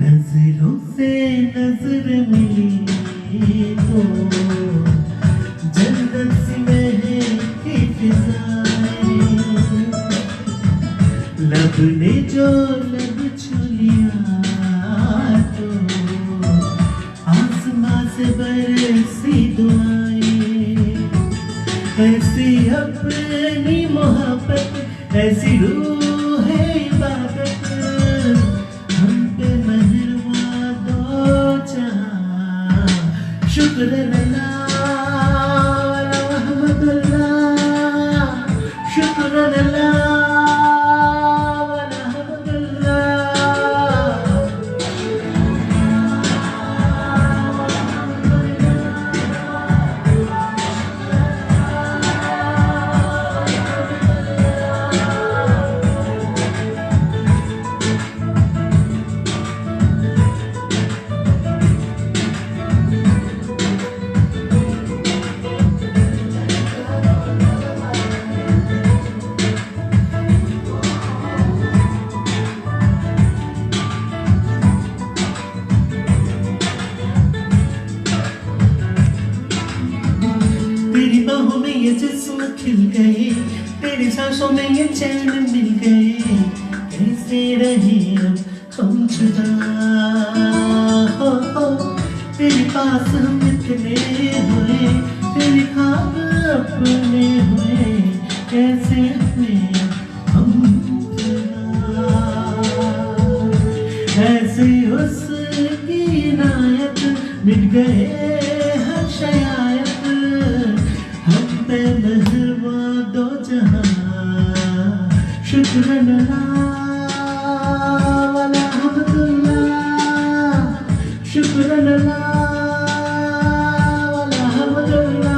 नजरों से नजर मिली तो जन्नत सी महकी फिजाएं, लब ने जो लब छू लिया तो आसमां से बरसी दुआएं, ऐसी अपनी मोहब्बत ऐसी रूह है इबादत, हम पे मेहरबा दो जहां, शुक्राना वल्हम्दुलिल्लाह, शुक्राना सांसों में ये चैन मिल गए, कैसे रहे अब हम जुदा। हो तेरे पास हम इतने हुए, तेरे ख्वाब अपने हुए, कैसे हुए हम जुदा। ऐसे उसकी इनायत मिट गए हर शयायत, हम पे मेहरबा दो जहां। शुक्र वाला हम्दुलिल्लाह, शुक्र वाला हम्दुलिल्लाह।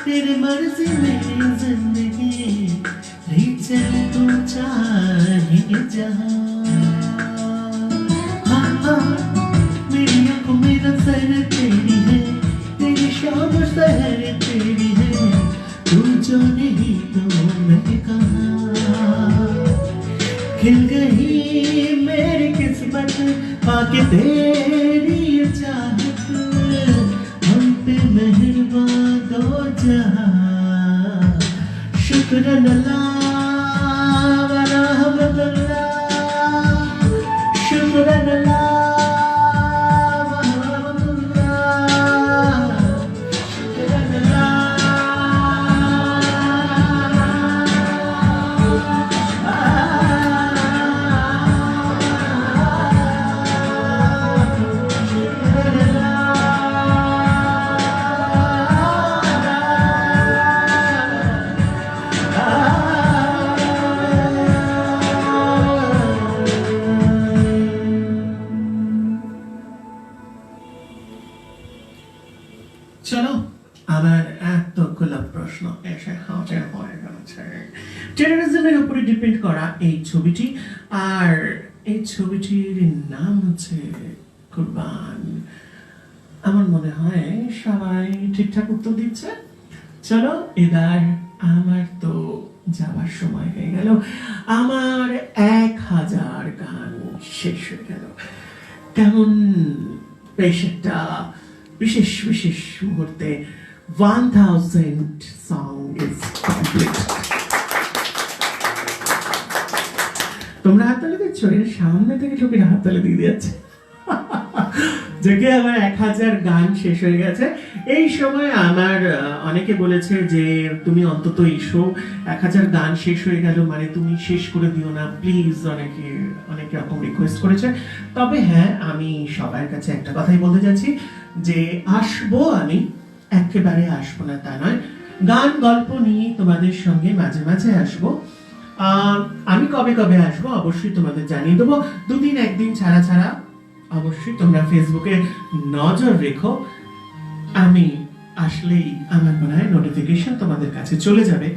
तेरे मर्जी मेरी जिंदगी, ले चल तू चाहे जहां। हाँ हाँ मेरी आंखों में नजर तेरी है, तेरी शाम सहर तेरी है, तू जो नहीं तो मैं कहाँ। खिल गई मेरी किस्मत पाके तेरी ये चाहत, हम पे मेहरबा दो जहां। शुक्र अल्लाह वाला हम्दुलिल्लाह, शुक्र अल्लाह वाला हम्दुलिल्लाह, शुक्र চলো আবার এতগুলো প্রশ্ন এসে হাজির হয়ে গেছে টেররিজমের উপরে ডিপেন্ড করা এই ছবিটি, আর এই ছবিটির নাম হচ্ছে কুরবান। আমার মনে হয় সবাই ঠিকঠাক উত্তর দিচ্ছে। চলো এবার আমার তো যাবার সময় হয়ে গেল, আমার 1000 গান শেষ হয়ে গেল। কেমন বেশ একটা বিশেষ বিশেষ মুহূর্তে 1000 সং ইজ কমপ্লিট। তোমরা হাততালি দিচ্ছ, এর সামনে থেকে লোকেরা হাততালি দিয়ে দিয়েছে যে আমার 1000 গান শেষ হয়ে গেছে। এই সময় আমার অনেকে বলেছে যে তুমি অন্তত এসো, 1000 গান শেষ হয়ে গেল মানে তুমি শেষ করে দিও না প্লিজ, অনেক রকম রিকোয়েস্ট করেছে। তবে হ্যাঁ, আমি সবার কাছে একটা কথাই বলতে যাচ্ছি যে আসবো, আমি একেবারে আসবো না তা নয়, গান গল্প নিয়ে তোমাদের সঙ্গে মাঝে মাঝে আসবো। আমি কবে কবে আসবো অবশ্যই তোমাদের জানিয়ে দেবো, দুদিন একদিন ছাড়া ছাড়া। অবশ্যই তোমরা ফেসবুকে নজর রেখো, আমি আসলেই আমার মনে হয় নোটিফিকেশন তোমাদের কাছে চলে যাবে।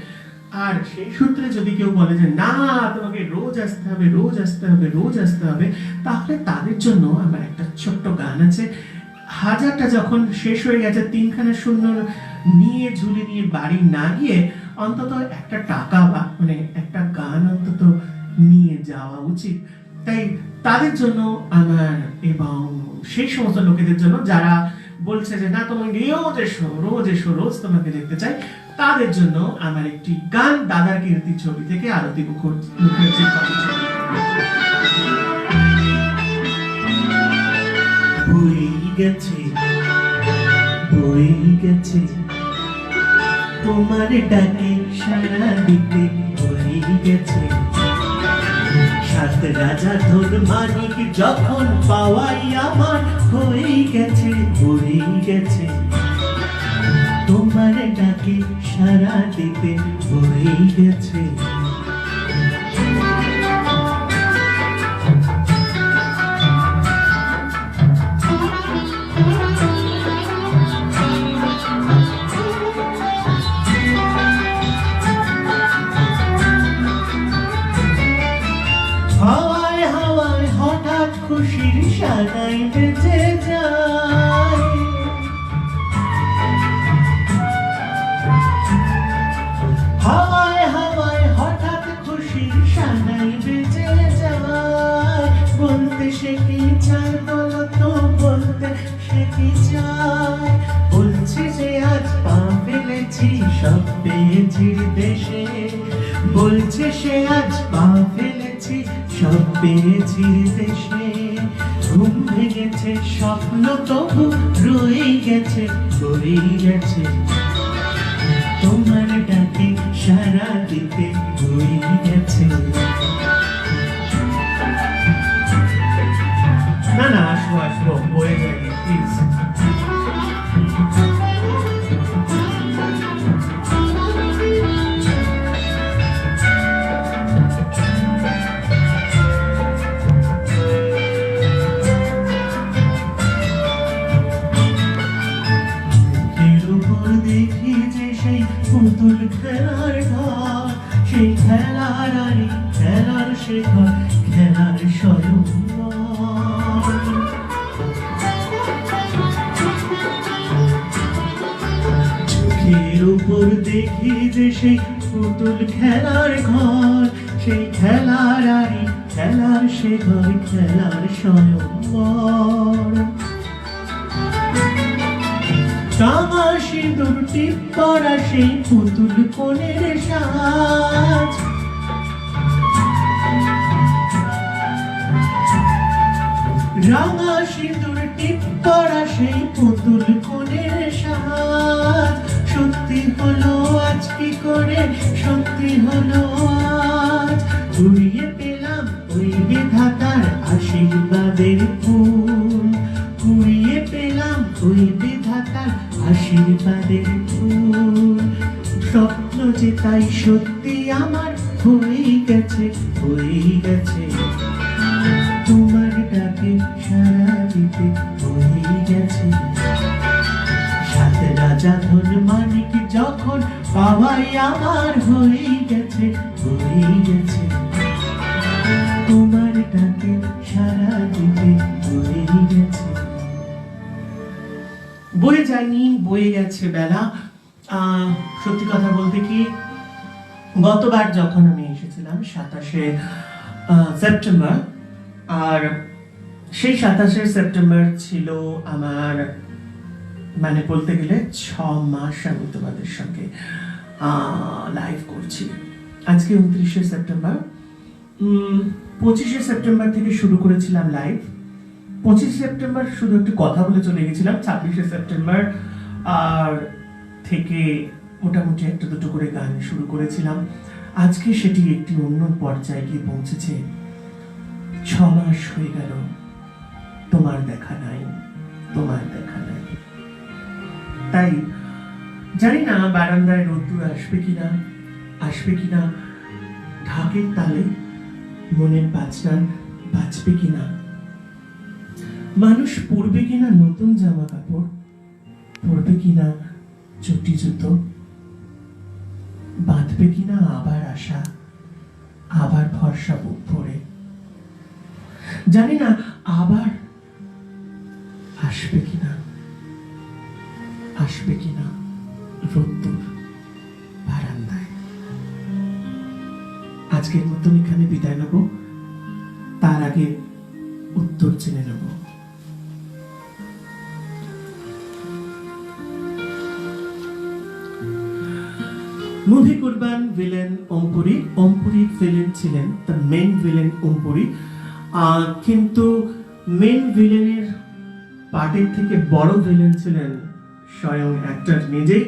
আর সেই সূত্রে যদি কেউ বলে যে না তোমাকে রোজ আসতে হবে রোজ আসতে হবে রোজ আসতে হবে, তাহলে তাদের জন্য আমার একটা ছোট্ট গান আছে। 1000টা যখন শেষ হয়ে গেছে, 3খানা শূন্য নিয়ে ঝুলে নিয়ে বাড়ি না গিয়ে অন্তত একটা টাকা বা মানে একটা গান অন্তত নিয়ে যাওয়া উচিত। তাই তাদের জন্য আমার এবং সেই সমস্ত লোকেদের জন্য যারা বলছে যে না তুমি রোজ এসো রোজ এসো রোজ তোমাকে দেখতে চাই, তাদের জন্য আমার একটি গান দাদার কীর্তি ছবি থেকে আরতি মুখার্জির বই গেছে তোমার ডাকে সারা দিতে হয়ে গেছে। সাত রাজা ধন মানিক যখন পাওয়াই আমার হয়ে গেছে, হয়ে গেছে। তোমার ডাকে সারা দিতে হয়ে গেছে। হাওয়ায় হাওয়ায় হঠাৎ খুশির সানাই বেজে যায়। হাওয়ায় হাওয়ায় হঠাৎ খুশির সানাই বেজে যায়। বলতে সে কি চায় বলো তো, বলতে সে কি চায়। বলছে যে আজ পা ফেলেছি সব পেয়েছি দেশে। বলছে সে আজ পা ফেলেছি সব পেয়েছি দেশে। ঘুম ভেঙেছে স্বপ্ন তবু রয়ে গেছে, রয়ে গেছে। তোমার ডাকে সারা দিতে হয়ে গেছে। না না, আসবো আসবো, হয়ে যায়নি প্লিজ। এর উপর দেখি যে সেই পুতুল খেলার ঘর, সেই খেলার আড়ি খেলার শেখর, খেলার স্বয়ংবর। চোখের উপর দেখি যে সেই পুতুল খেলার ঘর, সেই খেলার আড়ি খেলার শেখর, খেলার স্বয়ংবর। রাঙা সিঁদুর টিপ পরা সেই পুতুল কোণের সাজ। রাঙা সিঁদুর টিপ পরা সেই পুতুল কোণের সাজ। সত্যি হলো আজ কি করে, সত্যি হলো আজ। কুড়িয়ে পেলাম ওই বিধাতার আশীর্বাদের ফুল। কুড়িয়ে পেলাম ওই বিধাতার আশীর্বাদের ফুল। স্বপ্ন যে তাই সত্যি আমার হয়ে গেছে, হয়ে গেছে। তোমার ডাকে সারা দিতে হয়ে গেছে। সাত রাজা ধন মানিক যখন পাওয়াই আমার হয়ে গেছে, হয়ে গেছে। তোমার ডাকে সারা দিতে হয়ে গেছে। বয়ে যায়নি, বয়ে গেছে বেলা। সত্যি কথা বলতে কি, গতবার যখন আমি এসেছিলাম 27শে সেপ্টেম্বর, আর সেই 27শে সেপ্টেম্বর ছিল আমার, মানে বলতে গেলে 6 মাস আমি তোমাদের সঙ্গে লাইভ করছি। আজকে 29শে সেপ্টেম্বর। 25শে সেপ্টেম্বর থেকে শুরু করেছিলাম লাইভ। 25 সেপ্টেম্বর শুধু একটু কথা বলে চলে গেছিলাম। 26শে সেপ্টেম্বর আর থেকে মোটামুটি একটা দুটো করে গান শুরু করেছিলাম। আজকে সেটি একটি অন্য পর্যায়ে গিয়ে পৌঁছেছে। 6 মাস হয়ে গেল, তোমার দেখা নাই, তোমার দেখা নাই। তাই জানি না বারান্দায় রোদ্দুর আসবে কিনা, আসবে কিনা, ঢাকের তালে মনের বাজনা বাজবে কিনা, মানুষ পরবে কিনা নতুন জামা কাপড়, পরবে কিনা চটি জুতো, বাঁধবে কিনা আবার আশা, আবার ভরসা বুক ভরে। জানি না আবার আসবে কিনা, আসবে কিনা রোদ্দুর বারান্দায়। আজকের মতন এখানে বিদায় নেব, তার আগে উত্তর জেনে নেব। মুভি কুরবান ভিলেন অম্পুরি, অম্পুরি ভিলেন ছিলেন, দ্য মেইন ভিলেন অম্পুরি। কিন্তু মেইন ভিলেনের পার্টির থেকে বড় ভিলেন ছিলেন স্বয়ং অ্যাক্টর নিজেই,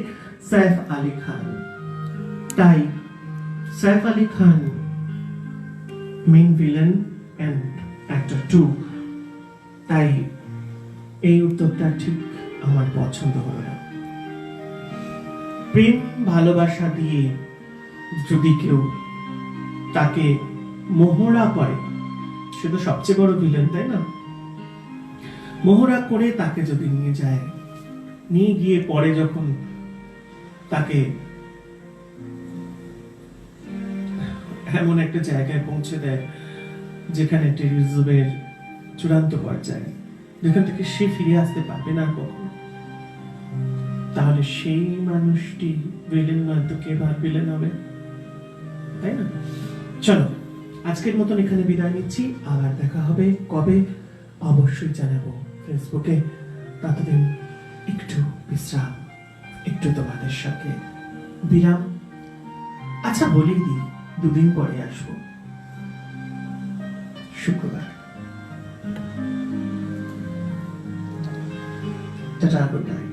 সাইফ আলী খান। তাই Saif Ali Khan main villain and actor 2, তাই এই উত্তরটা ঠিক আমার পছন্দ হলো না। প্রেম ভালোবাসা দিয়ে যদি কেউ তাকে মোহরা করে, সে তো সবচেয়ে বড় ভিলেন, তাই না? মোহরা করে তাকে যদি নিয়ে যায়, নিয়ে গিয়ে পরে যখন তাকে এমন একটা জায়গায় পৌঁছে দেয় যেখানে টেররিজমের চূড়ান্ত পর্যায়ে, যেখান থেকে সে ফিরে আসতে পারবে না কখনো, তাহলে সেই মানুষটি ভিলেন নয় তো কে বা ভিলেন হবে, তাই না? চলো আজকের মতন এখানে বিদায় নিচ্ছি, আবার দেখা হবে কবে অবশ্যই জানাবো ফেসবুকে। ততদিন একটু বিশ্রাম, একটু তোমাদের সাথে বিরাম। আচ্ছা বলেই দিই, 2 দিন পরে আসবো, শুক্রবার। Tata, good night.